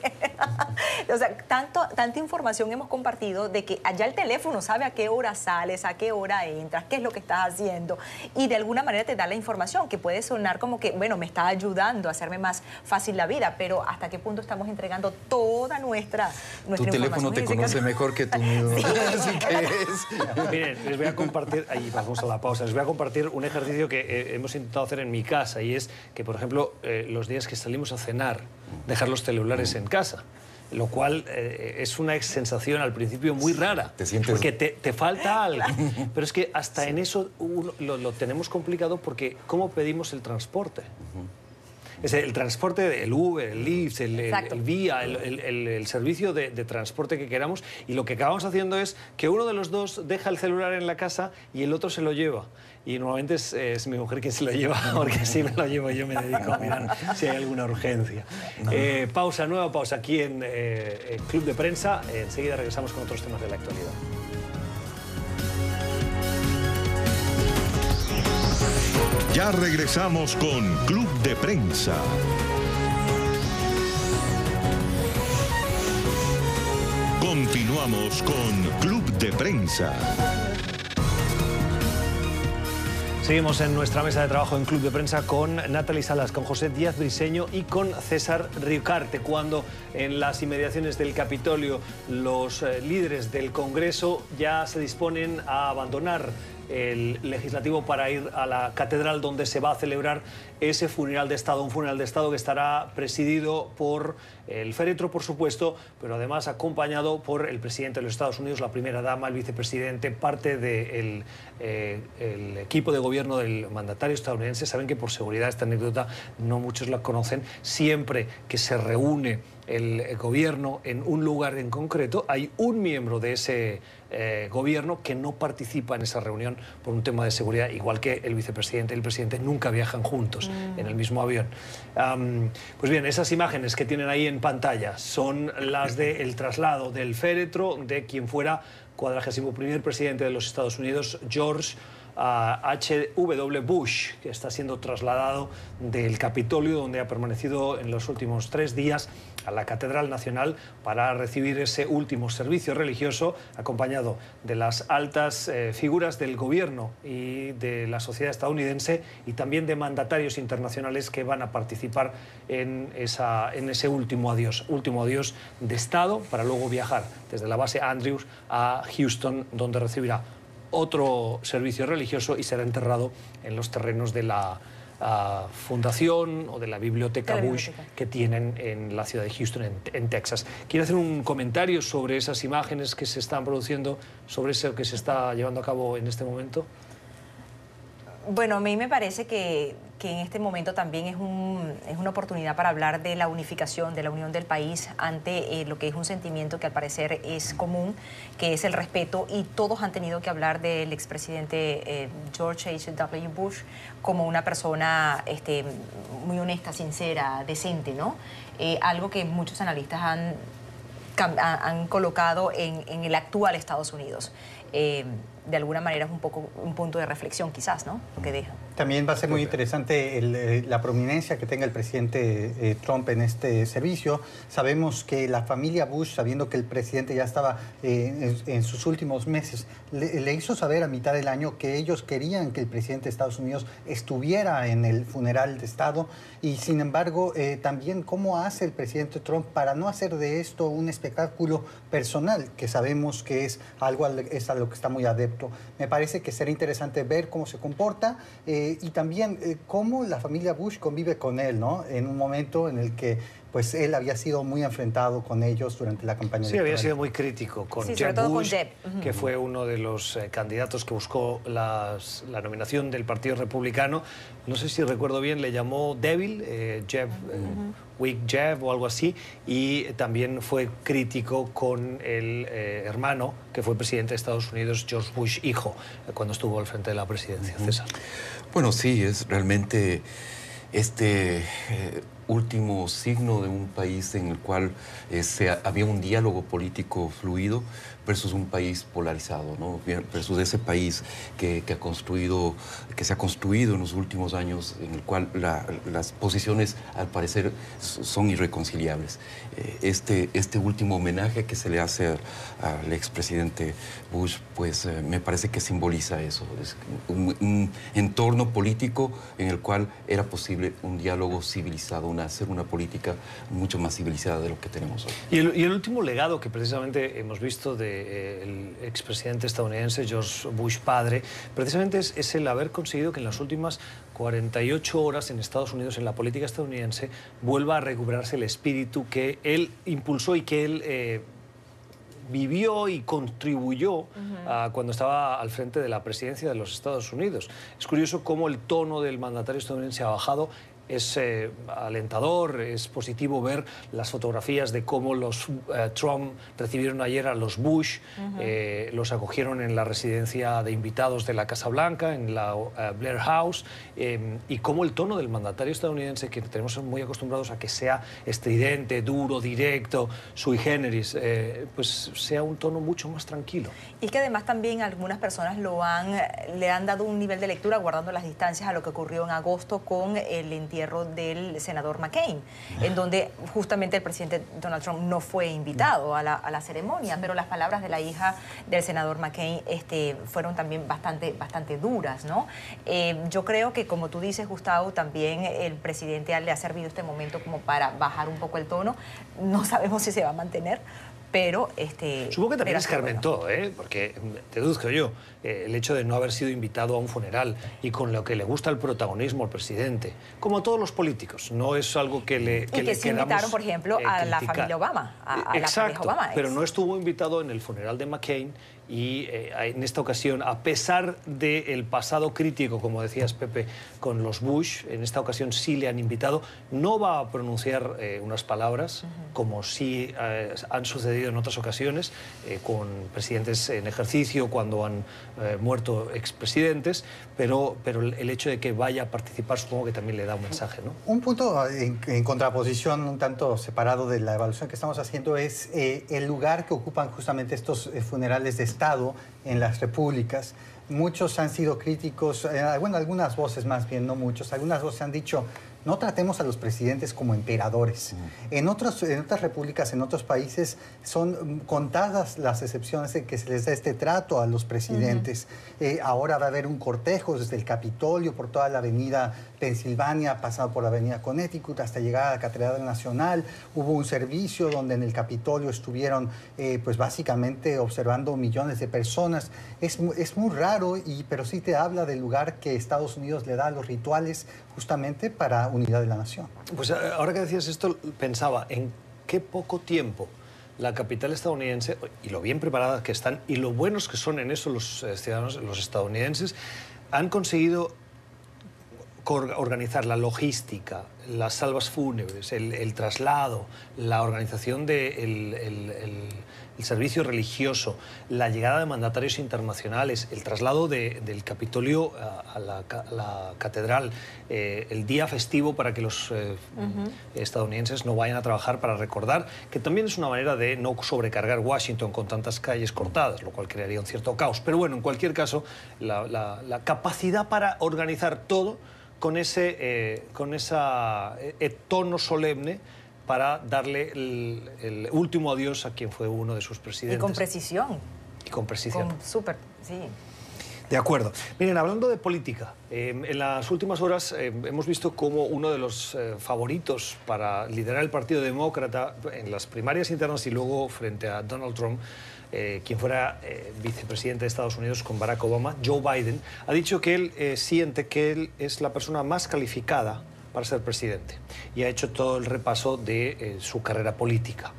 O sea, tanta información hemos compartido de que allá el teléfono sabe a qué hora sales, a qué hora entras, qué es lo que estás haciendo y de alguna manera te da la información que puede sonar como que, bueno, me está ayudando a hacerme más fácil la vida, pero ¿hasta qué punto estamos entregando toda nuestra Tu teléfono te conoce mejor que tú mismo. Sí. Así que es. Miren, les voy a compartir, ahí vamos a la pausa, les voy a compartir un ejercicio que hemos intentado hacer en mi casa y es que, por ejemplo, los días que salimos a cenar, dejar los celulares en casa. lo cual es una sensación al principio muy rara. Te sientes... Porque te falta algo. Pero es que hasta en eso lo tenemos complicado porque ¿cómo pedimos el transporte? Es el transporte, el Uber, el Lyft, el Vía, el servicio de transporte que queramos, y lo que acabamos haciendo es que uno de los dos deja el celular en la casa y el otro se lo lleva. Y normalmente es mi mujer quien se lo lleva, porque si me lo llevo yo me dedico a mirar si hay alguna urgencia. Pausa, nueva pausa aquí en Club de Prensa. Enseguida regresamos con otros temas de la actualidad. Ya regresamos con Club de Prensa. Continuamos con Club de Prensa. Seguimos en nuestra mesa de trabajo en Club de Prensa con Natalie Salas, con José Díaz Briceño y con César Riocarte, cuando en las inmediaciones del Capitolio los líderes del Congreso ya se disponen a abandonar el legislativo para ir a la catedral donde se va a celebrar ese funeral de Estado, un funeral de Estado que estará presidido por el féretro, por supuesto, pero además acompañado por el presidente de los Estados Unidos, la primera dama, el vicepresidente, parte del equipo de gobierno del mandatario estadounidense. Saben que por seguridad esta anécdota no muchos la conocen. Siempre que se reúne el gobierno en un lugar en concreto, hay un miembro de ese gobierno que no participa en esa reunión por un tema de seguridad, igual que el vicepresidente y el presidente nunca viajan juntos en el mismo avión. Pues bien, esas imágenes que tienen ahí en pantalla son las del traslado del féretro de quien fuera 41º presidente de los Estados Unidos, George H.W. Bush, que está siendo trasladado del Capitolio, donde ha permanecido en los últimos 3 días, a la Catedral Nacional para recibir ese último servicio religioso, acompañado de las altas figuras del gobierno y de la sociedad estadounidense, y también de mandatarios internacionales que van a participar en ese último adiós de Estado, para luego viajar desde la base Andrews a Houston, donde recibirá otro servicio religioso y será enterrado en los terrenos de la fundación o de la biblioteca Bush que tienen en la ciudad de Houston, en Texas. ¿Quiere hacer un comentario sobre esas imágenes que se están produciendo, sobre eso que se está llevando a cabo en este momento? Bueno, a mí me parece que en este momento también es una oportunidad para hablar de la unificación, de la unión del país ante lo que es un sentimiento que al parecer es común, que es el respeto, y todos han tenido que hablar del expresidente George H.W. Bush como una persona muy honesta, sincera, decente, ¿no? Algo que muchos analistas han colocado en el actual Estados Unidos. De alguna manera es un punto de reflexión, quizás, ¿no? Lo que deja. También va a ser muy interesante la prominencia que tenga el presidente Trump en este servicio. Sabemos que la familia Bush, sabiendo que el presidente ya estaba en sus últimos meses, le hizo saber a mitad del año que ellos querían que el presidente de Estados Unidos estuviera en el funeral de Estado. Y sin embargo, también cómo hace el presidente Trump para no hacer de esto un espectáculo personal, que sabemos que es a lo que está muy adepto. Me parece que será interesante ver cómo se comporta y también cómo la familia Bush convive con él, ¿no? En un momento en el que pues él había sido muy enfrentado con ellos durante la campaña electoral. Había sido muy crítico con Jeb Bush, que fue uno de los candidatos que buscó la nominación del Partido Republicano. No sé si recuerdo bien, le llamó débil, Jeb, Weak Jeb o algo así, y también fue crítico con el hermano, que fue presidente de Estados Unidos, George Bush, hijo, cuando estuvo al frente de la presidencia. César. Bueno, sí, es realmente último signo de un país en el cual había un diálogo político fluido versus un país polarizado, ¿no? Versus ese país que se ha construido en los últimos años, en el cual las posiciones al parecer son irreconciliables. Este último homenaje que se le hace al expresidente Bush, pues me parece que simboliza eso. Es un entorno político en el cual era posible un diálogo civilizado, hacer una política mucho más civilizada de lo que tenemos hoy. Y el último legado que precisamente hemos visto del expresidente estadounidense George Bush padre, precisamente es el haber conseguido que en las últimas 48 horas en Estados Unidos, en la política estadounidense, vuelva a recuperarse el espíritu que él impulsó y que él vivió y contribuyó cuando estaba al frente de la presidencia de los Estados Unidos. Es curioso cómo el tono del mandatario estadounidense ha bajado. Es alentador, es positivo ver las fotografías de cómo los Trump recibieron ayer a los Bush, los acogieron en la residencia de invitados de la Casa Blanca, en la Blair House, y cómo el tono del mandatario estadounidense, que tenemos muy acostumbrados a que sea estridente, duro, directo, sui generis, pues sea un tono mucho más tranquilo. Y que además también algunas personas le han dado un nivel de lectura guardando las distancias a lo que ocurrió en agosto con el entierro del senador McCain, en donde justamente el presidente Donald Trump no fue invitado a la ceremonia, pero las palabras de la hija del senador McCain fueron también bastante duras, ¿no? Yo creo que, como tú dices, Gustavo, también el presidente le ha servido este momento como para bajar un poco el tono. No sabemos si se va a mantener, pero supongo que también escarmentó, porque deduzco yo, el hecho de no haber sido invitado a un funeral y con lo que le gusta el protagonismo al presidente, como a todos los políticos, no es algo que le y que sí invitaron, por ejemplo, a la familia Obama, a la pareja Obama. Pero no estuvo invitado en el funeral de McCain. Y en esta ocasión, a pesar del pasado crítico, como decías, Pepe, con los Bush, en esta ocasión sí le han invitado. No va a pronunciar unas palabras, como sí han sucedido en otras ocasiones, con presidentes en ejercicio, cuando han muerto expresidentes, pero el hecho de que vaya a participar supongo que también le da un mensaje, ¿no? Un punto en contraposición, un tanto separado de la evaluación que estamos haciendo, es el lugar que ocupan justamente estos funerales de Estado en las repúblicas. Muchos han sido críticos, bueno, algunas voces más bien, no muchos, algunas voces han dicho: no tratemos a los presidentes como emperadores. En otras repúblicas, en otros países, son contadas las excepciones en que se les da este trato a los presidentes. Ahora va a haber un cortejo desde el Capitolio por toda la avenida Pensilvania, pasado por la avenida Connecticut, hasta llegar a la Catedral Nacional. Hubo un servicio donde en el Capitolio estuvieron, pues básicamente observando millones de personas. Es muy raro, pero sí te habla del lugar que Estados Unidos le da a los rituales justamente para unidad de la nación. Pues ahora que decías esto, pensaba en qué poco tiempo la capital estadounidense, y lo bien preparadas que están, y lo buenos que son en eso los ciudadanos, los estadounidenses, han conseguido organizar la logística, las salvas fúnebres, el traslado, la organización del servicio religioso, la llegada de mandatarios internacionales, el traslado del Capitolio a la catedral, el día festivo para que los estadounidenses no vayan a trabajar, para recordar que también es una manera de no sobrecargar Washington con tantas calles cortadas, lo cual crearía un cierto caos. Pero bueno, en cualquier caso, la capacidad para organizar todo con ese tono solemne para darle el último adiós a quien fue uno de sus presidentes. Y con precisión. Y con precisión. Súper, sí. De acuerdo. Miren, hablando de política, en las últimas horas hemos visto cómo uno de los favoritos para liderar el Partido Demócrata en las primarias internas y luego frente a Donald Trump, quien fuera vicepresidente de Estados Unidos con Barack Obama, Joe Biden, ha dicho que él siente que él es la persona más calificada para ser presidente, y ha hecho todo el repaso de su carrera política.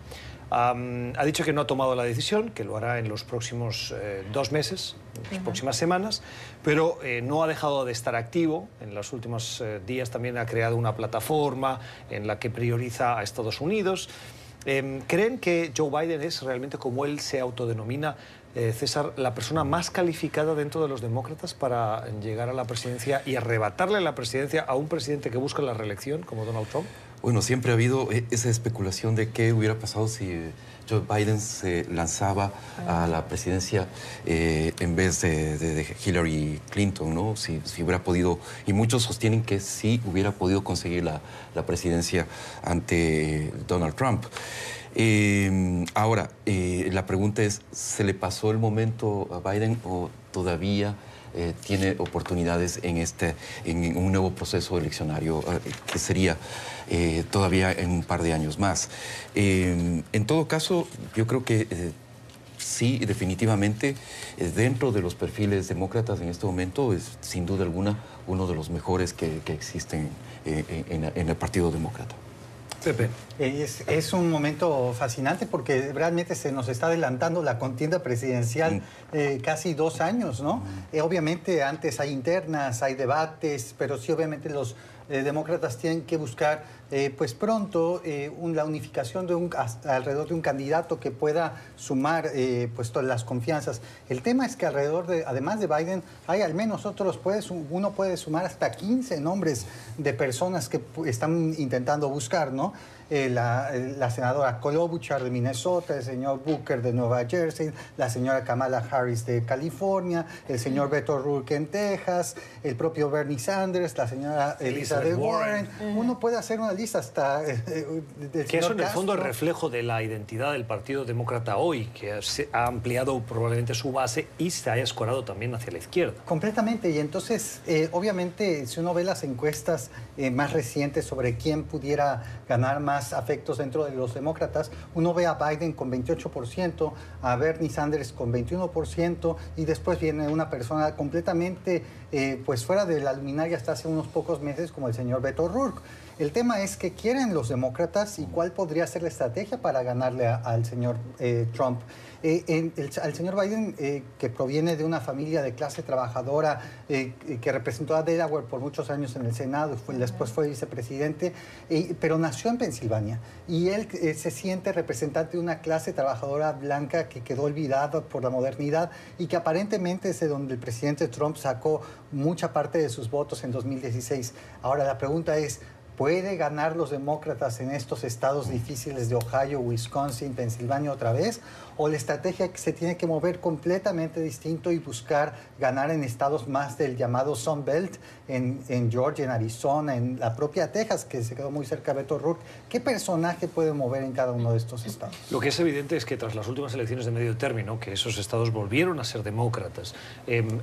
Ha dicho que no ha tomado la decisión, que lo hará en los próximos 2 meses, en las próximas semanas, pero no ha dejado de estar activo. En los últimos días también ha creado una plataforma en la que prioriza a Estados Unidos. ¿Creen que Joe Biden es realmente, como él se autodenomina, César, la persona más calificada dentro de los demócratas para llegar a la presidencia y arrebatarle la presidencia a un presidente que busca la reelección como Donald Trump? Bueno, siempre ha habido esa especulación de qué hubiera pasado si Joe Biden se lanzaba a la presidencia en vez de Hillary Clinton, ¿no? Si hubiera podido, y muchos sostienen que sí hubiera podido conseguir la presidencia ante Donald Trump. Ahora, la pregunta es, ¿se le pasó el momento a Biden o todavía tiene oportunidades en un nuevo proceso eleccionario que sería todavía en un par de años más. En todo caso, yo creo que sí, definitivamente, dentro de los perfiles demócratas en este momento es sin duda alguna uno de los mejores que existen en el Partido Demócrata. Pepe. Es un momento fascinante porque realmente se nos está adelantando la contienda presidencial casi 2 años, ¿no? Obviamente antes hay internas, hay debates, pero sí obviamente los demócratas tienen que buscar pues pronto la unificación de alrededor de un candidato que pueda sumar pues todas las confianzas. El tema es que además de Biden, hay al menos uno puede sumar hasta 15 nombres de personas que están intentando buscar, ¿no? La senadora Klobuchar de Minnesota, el señor Booker de Nueva Jersey, la señora Kamala Harris de California, el señor Beto O'Rourke en Texas, el propio Bernie Sanders, la señora Elizabeth Warren. Uno puede hacer una lista hasta que eso en el fondo es reflejo de la identidad del Partido Demócrata hoy, que ha ampliado probablemente su base y se ha escorado también hacia la izquierda. Completamente, y entonces obviamente si uno ve las encuestas más recientes sobre quién pudiera ganar más afectos dentro de los demócratas, uno ve a Biden con 28%, a Bernie Sanders con 21%, y después viene una persona completamente pues fuera de la luminaria hasta hace unos pocos meses como el señor Beto O'Rourke. El tema es qué quieren los demócratas y cuál podría ser la estrategia para ganarle al señor Trump. Al señor Biden, que proviene de una familia de clase trabajadora, que representó a Delaware por muchos años en el Senado, después fue vicepresidente, pero nació en Pensilvania. Y él se siente representante de una clase trabajadora blanca que quedó olvidada por la modernidad y que aparentemente es de donde el presidente Trump sacó mucha parte de sus votos en 2016. Ahora la pregunta es, ¿puede ganar los demócratas en estos estados difíciles de Ohio, Wisconsin, Pensilvania otra vez? ¿O la estrategia se tiene que mover completamente distinto y buscar ganar en estados más del llamado Sun Belt, en Georgia, en Arizona, en la propia Texas, que se quedó muy cerca de Beto O'Rourke? ¿Qué personaje puede mover en cada uno de estos estados? Lo que es evidente es que tras las últimas elecciones de medio término, que esos estados volvieron a ser demócratas,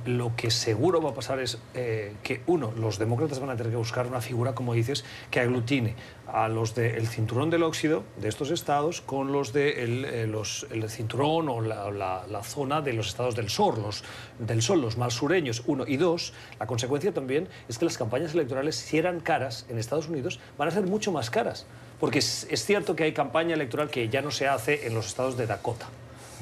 lo que seguro va a pasar es que, los demócratas van a tener que buscar una figura, como dices, que aglutine a los del cinturón del óxido de estos estados con los del el cinturón o la zona de los estados del sol, los más sureños, 1. Y 2, la consecuencia también es que las campañas electorales, si eran caras en Estados Unidos, van a ser mucho más caras. Porque es cierto que hay campaña electoral que ya no se hace en los estados de Dakota.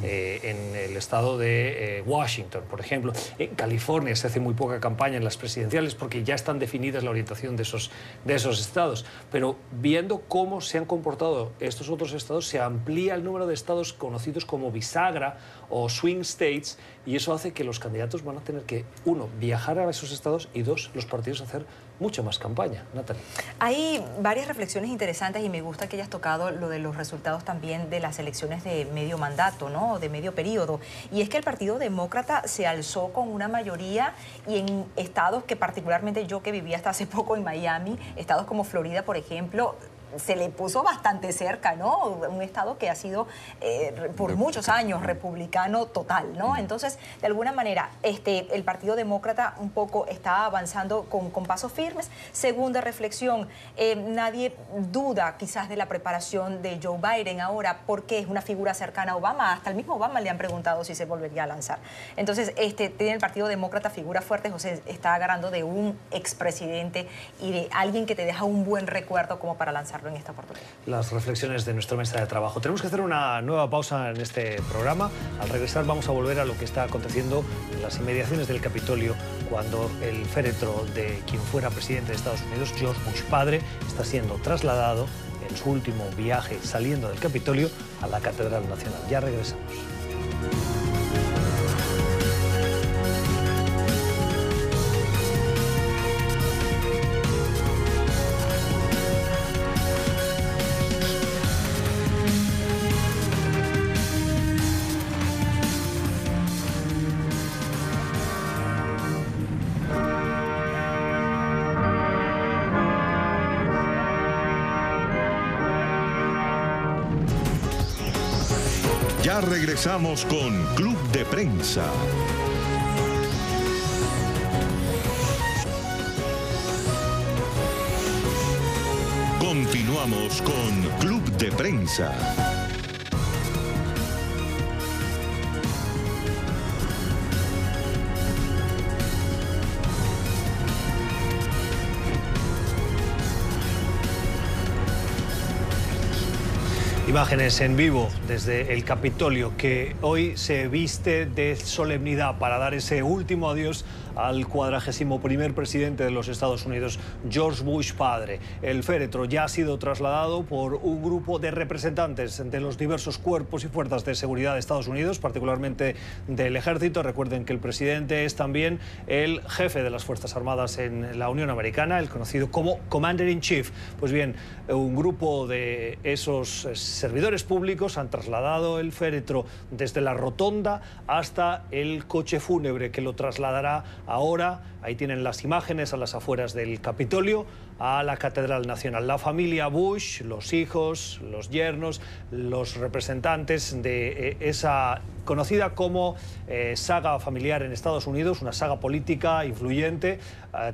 En el estado de Washington, por ejemplo. En California se hace muy poca campaña en las presidenciales porque ya están definidas la orientación de esos estados. Pero viendo cómo se han comportado estos otros estados, se amplía el número de estados conocidos como bisagra o swing states, y eso hace que los candidatos van a tener que, 1, viajar a esos estados, y 2, los partidos hacer mucha más campaña. Natalie. Hay varias reflexiones interesantes y me gusta que hayas tocado lo de los resultados también de las elecciones de medio mandato, ¿no? De medio periodo. Y es que el Partido Demócrata se alzó con una mayoría, y en estados que particularmente yo, que vivía hasta hace poco en Miami, estados como Florida, por ejemplo, se le puso bastante cerca, ¿no? Un estado que ha sido por muchos años republicano total, ¿no? Entonces, de alguna manera, el Partido Demócrata un poco está avanzando con pasos firmes. Segunda reflexión, nadie duda quizás de la preparación de Joe Biden ahora, porque es una figura cercana a Obama. Hasta el mismo Obama le han preguntado si se volvería a lanzar. Entonces, tiene el Partido Demócrata figuras fuertes. José está agarrando de un expresidente y de alguien que te deja un buen recuerdo como para lanzar en esta oportunidad. Las reflexiones de nuestra mesa de trabajo. Tenemos que hacer una nueva pausa en este programa. Al regresar vamos a volver a lo que está aconteciendo en las inmediaciones del Capitolio, cuando el féretro de quien fuera presidente de Estados Unidos, George Bush padre, está siendo trasladado en su último viaje saliendo del Capitolio a la Catedral Nacional. Ya regresamos. Ya regresamos con Club de Prensa. Continuamos con Club de Prensa. Imágenes en vivo desde el Capitolio, que hoy se viste de solemnidad para dar ese último adiós al 41º presidente de los Estados Unidos, George Bush padre. El féretro ya ha sido trasladado por un grupo de representantes de los diversos cuerpos y fuerzas de seguridad de Estados Unidos, particularmente del ejército. Recuerden que el presidente es también el jefe de las Fuerzas Armadas en la Unión Americana, el conocido como Commander-in-Chief. Pues bien, un grupo de esos servidores públicos han trasladado el féretro desde la rotonda hasta el coche fúnebre que lo trasladará ahora, ahí tienen las imágenes, a las afueras del Capitolio, a la Catedral Nacional. La familia Bush, los hijos, los yernos, los representantes de esa conocida como saga familiar en Estados Unidos, una saga política influyente,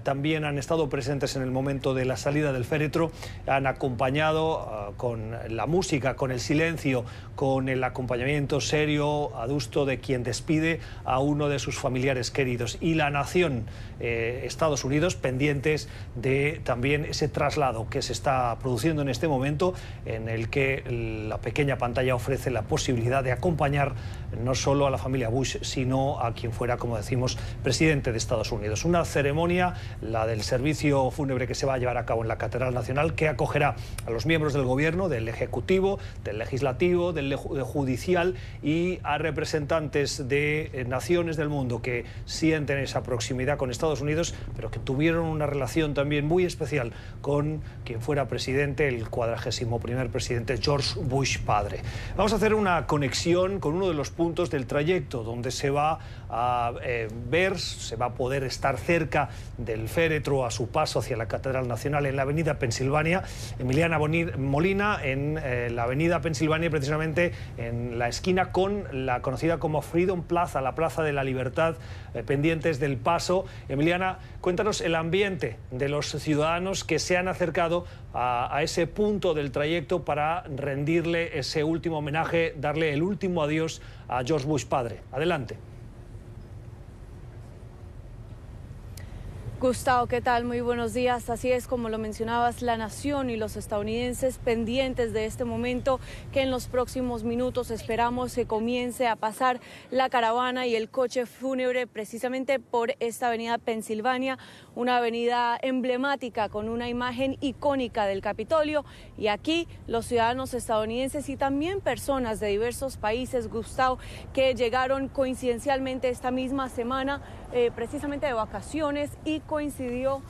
también han estado presentes en el momento de la salida del féretro, han acompañado con la música, con el silencio, con el acompañamiento serio, adusto de quien despide a uno de sus familiares queridos. Y la nación, Estados Unidos, pendientes de también ese traslado que se está produciendo en este momento, en el que la pequeña pantalla ofrece la posibilidad de acompañar no solo a la familia Bush, sino a quien fuera, como decimos, presidente de Estados Unidos. Una ceremonia, la del servicio fúnebre que se va a llevar a cabo en la Catedral Nacional, que acogerá a los miembros del gobierno, del ejecutivo, del legislativo, del judicial y a representantes de naciones del mundo que sienten esa proximidad con Estados Unidos, pero que tuvieron una relación también muy especial con quien fuera presidente, el 41º presidente George Bush padre. Vamos a hacer una conexión con uno de los puntos del trayecto donde se va a ver, se va a poder estar cerca del féretro a su paso hacia la Catedral Nacional en la avenida Pensilvania. Emiliana Molina, en la avenida Pensilvania, precisamente en la esquina con la conocida como Freedom Plaza, la Plaza de la Libertad, pendientes del paso. Emiliana, cuéntanos el ambiente de los ciudadanos que se han acercado a ese punto del trayecto para rendirle ese último homenaje, darle el último adiós a George Bush padre. Adelante. Gustavo, ¿qué tal? Muy buenos días. Así es, como lo mencionabas, la nación y los estadounidenses pendientes de este momento, que en los próximos minutos esperamos se comience a pasar la caravana y el coche fúnebre precisamente por esta avenida Pensilvania, una avenida emblemática con una imagen icónica del Capitolio. Y aquí los ciudadanos estadounidenses y también personas de diversos países, Gustavo, que llegaron coincidencialmente esta misma semana precisamente de vacaciones y coincidió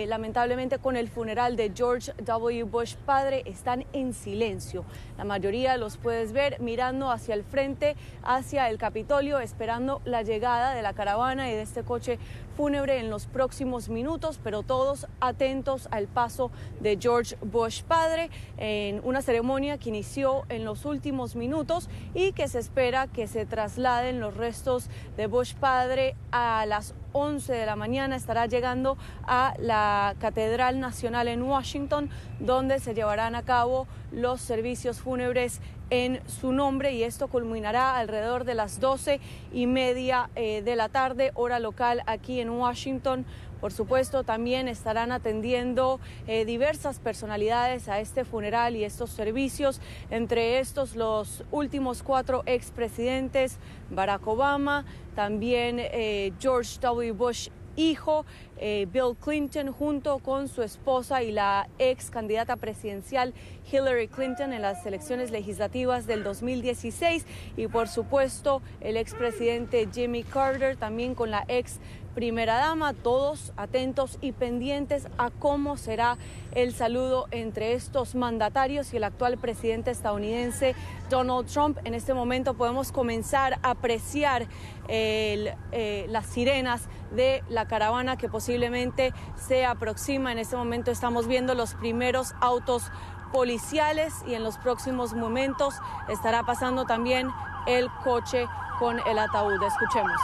lamentablemente con el funeral de George W. Bush padre, están en silencio. La mayoría los puedes ver mirando hacia el frente, hacia el Capitolio, esperando la llegada de la caravana y de este coche fúnebre en los próximos minutos, pero todos atentos al paso de George Bush padre en una ceremonia que inició en los últimos minutos y que se espera que se trasladen los restos de Bush padre a las 11 de la mañana. Estará llegando a la Catedral Nacional en Washington, donde se llevarán a cabo los servicios fúnebres en su nombre, y esto culminará alrededor de las 12:30 de la tarde, hora local aquí en Washington. Por supuesto, también estarán atendiendo diversas personalidades a este funeral y estos servicios, entre estos los últimos 4 expresidentes, Barack Obama, también George W. Bush hijo, Bill Clinton, junto con su esposa y la ex candidata presidencial Hillary Clinton en las elecciones legislativas del 2016, y por supuesto el expresidente Jimmy Carter, también con la ex primera dama, todos atentos y pendientes a cómo será el saludo entre estos mandatarios y el actual presidente estadounidense Donald Trump. En este momento podemos comenzar a apreciar las sirenas de la caravana que posiblemente se aproxima. En este momento estamos viendo los primeros autos policiales y en los próximos momentos estará pasando también el coche con el ataúd. Escuchemos.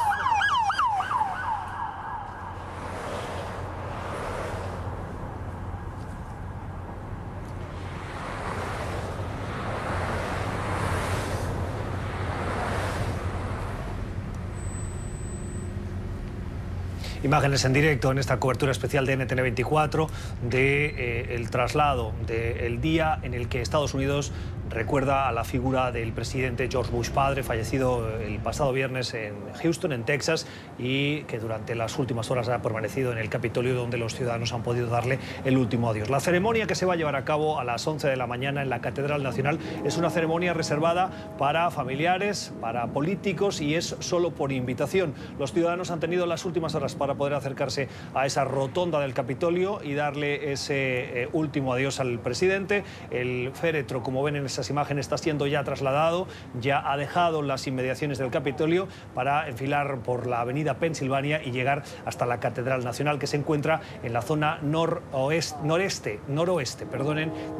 Imágenes en directo en esta cobertura especial de NTN 24 del traslado del día en el que Estados Unidos recuerda a la figura del presidente George Bush padre, fallecido el pasado viernes en Houston, en Texas, y que durante las últimas horas ha permanecido en el Capitolio, donde los ciudadanos han podido darle el último adiós. La ceremonia, que se va a llevar a cabo a las 11 de la mañana en la Catedral Nacional, es una ceremonia reservada para familiares, para políticos, y es solo por invitación. Los ciudadanos han tenido las últimas horas para poder acercarse a esa rotonda del Capitolio y darle ese último adiós al presidente. El féretro, como ven en esas imágenes, está siendo ya trasladado, ya ha dejado las inmediaciones del Capitolio para enfilar por la avenida Pensilvania y llegar hasta la Catedral Nacional, que se encuentra en la zona noroeste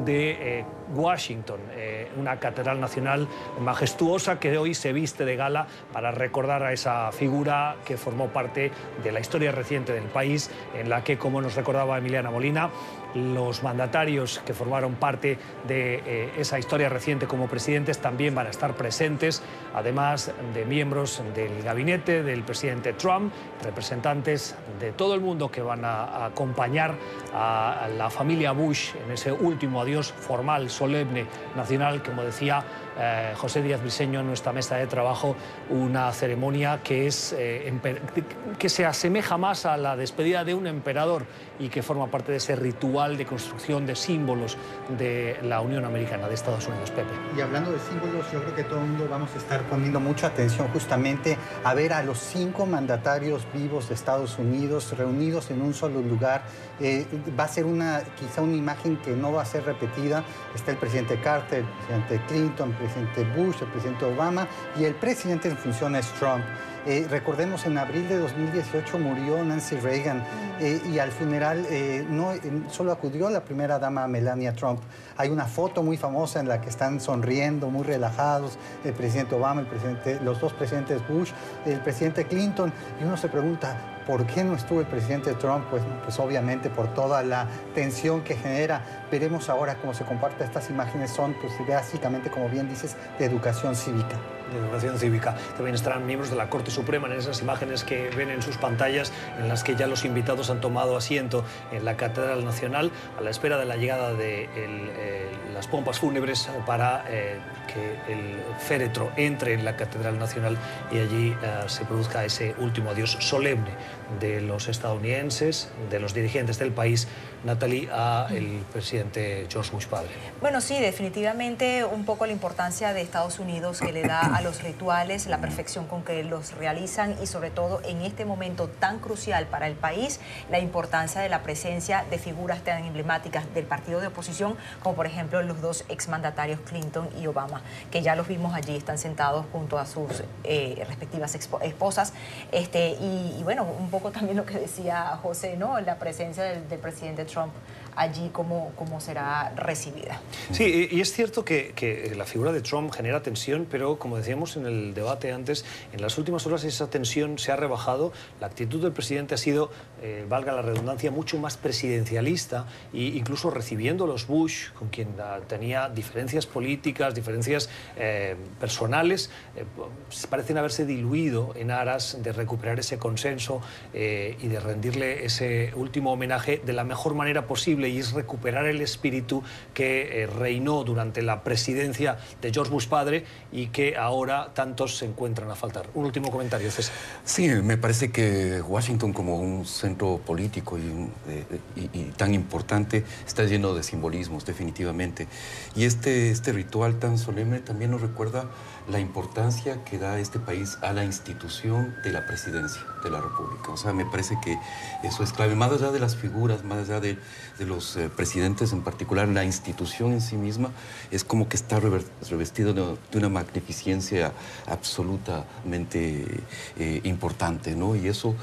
de Washington, una catedral nacional majestuosa que hoy se viste de gala para recordar a esa figura que formó parte de la historia reciente del país, en la que, como nos recordaba Emiliana Molina, los mandatarios que formaron parte de esa historia reciente como presidentes también van a estar presentes, además de miembros del gabinete del presidente Trump, representantes de todo el mundo que van a acompañar a la familia Bush en ese último adiós formal, solemne, nacional, como decía José Díaz Briceño en nuestra mesa de trabajo, una ceremonia que se asemeja más a la despedida de un emperador y que forma parte de ese ritual de construcción de símbolos de la Unión Americana, de Estados Unidos. Pepe. Y hablando de símbolos, yo creo que todo el mundo vamos a estar poniendo mucha atención justamente a ver a los 5 mandatarios vivos de Estados Unidos reunidos en un solo lugar. Va a ser quizá una imagen que no va a ser repetida. Está el presidente Carter, el presidente Clinton, el presidente Bush, el presidente Obama y el presidente en funciones Trump. Recordemos, en abril de 2018 murió Nancy Reagan y al funeral solo acudió la primera dama Melania Trump. Hay una foto muy famosa en la que están sonriendo, muy relajados, el presidente Obama, los dos presidentes Bush, el presidente Clinton, y uno se pregunta, ¿por qué no estuvo el presidente Trump? Pues obviamente por toda la tensión que genera. Veremos ahora cómo se comparten estas imágenes. Son, pues básicamente, como bien dices, de educación cívica. De educación cívica. También estarán miembros de la Corte Suprema en esas imágenes que ven en sus pantallas, en las que ya los invitados han tomado asiento en la Catedral Nacional a la espera de la llegada de las pompas fúnebres para que el féretro entre en la Catedral Nacional y allí se produzca ese último adiós solemne de los estadounidenses, de los dirigentes del país, Natalie, a el presidente George Bush padre. Bueno, sí, definitivamente un poco la importancia de Estados Unidos que le da a los rituales, la perfección con que los realizan y sobre todo en este momento tan crucial para el país, la importancia de la presencia de figuras tan emblemáticas del partido de oposición, como por ejemplo los dos exmandatarios Clinton y Obama, que ya los vimos allí, están sentados junto a sus respectivas esposas. Y bueno, un poco también lo que decía José, ¿no? La presencia del presidente Trump allí, cómo será recibida. Sí, y es cierto que la figura de Trump genera tensión, pero como decíamos en el debate antes, en las últimas horas esa tensión se ha rebajado. La actitud del presidente ha sido, valga la redundancia, mucho más presidencialista, e incluso recibiendo a los Bush, con quien tenía diferencias políticas, diferencias personales, parecen haberse diluido en aras de recuperar ese consenso y de rendirle ese último homenaje de la mejor manera posible, y es recuperar el espíritu que reinó durante la presidencia de George Bush padre y que ahora tantos se encuentran a faltar. Un último comentario, César. Sí, me parece que Washington, como un centro político y tan importante, está lleno de simbolismos, definitivamente. Y este ritual tan solemne también nos recuerda la importancia que da este país a la institución de la presidencia de la República. O sea, me parece que eso es clave. Más allá de las figuras, más allá de los presidentes en particular, la institución en sí misma es como que está revestido de una magnificencia absolutamente importante, ¿no? Y eso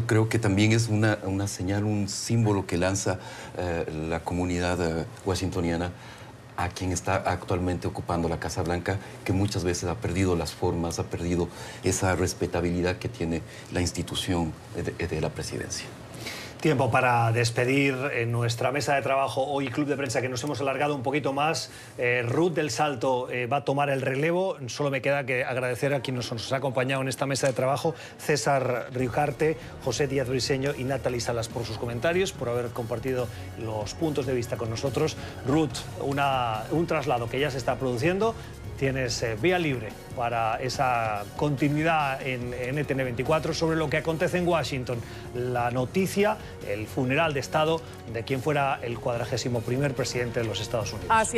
creo que también es una señal, un símbolo que lanza la comunidad washingtoniana a quien está actualmente ocupando la Casa Blanca, que muchas veces ha perdido las formas, ha perdido esa respetabilidad que tiene la institución de la presidencia. Tiempo para despedir en nuestra mesa de trabajo hoy Club de Prensa, que nos hemos alargado un poquito más. Ruth del Salto va a tomar el relevo. Solo me queda que agradecer a quienes nos ha acompañado en esta mesa de trabajo: César Riujarte, José Díaz Briseño y Natalie Salas, por sus comentarios, por haber compartido los puntos de vista con nosotros. Ruth, un traslado que ya se está produciendo. Tienes vía libre para esa continuidad en NTN24 sobre lo que acontece en Washington. La noticia, el funeral de Estado de quien fuera el 41º presidente de los Estados Unidos.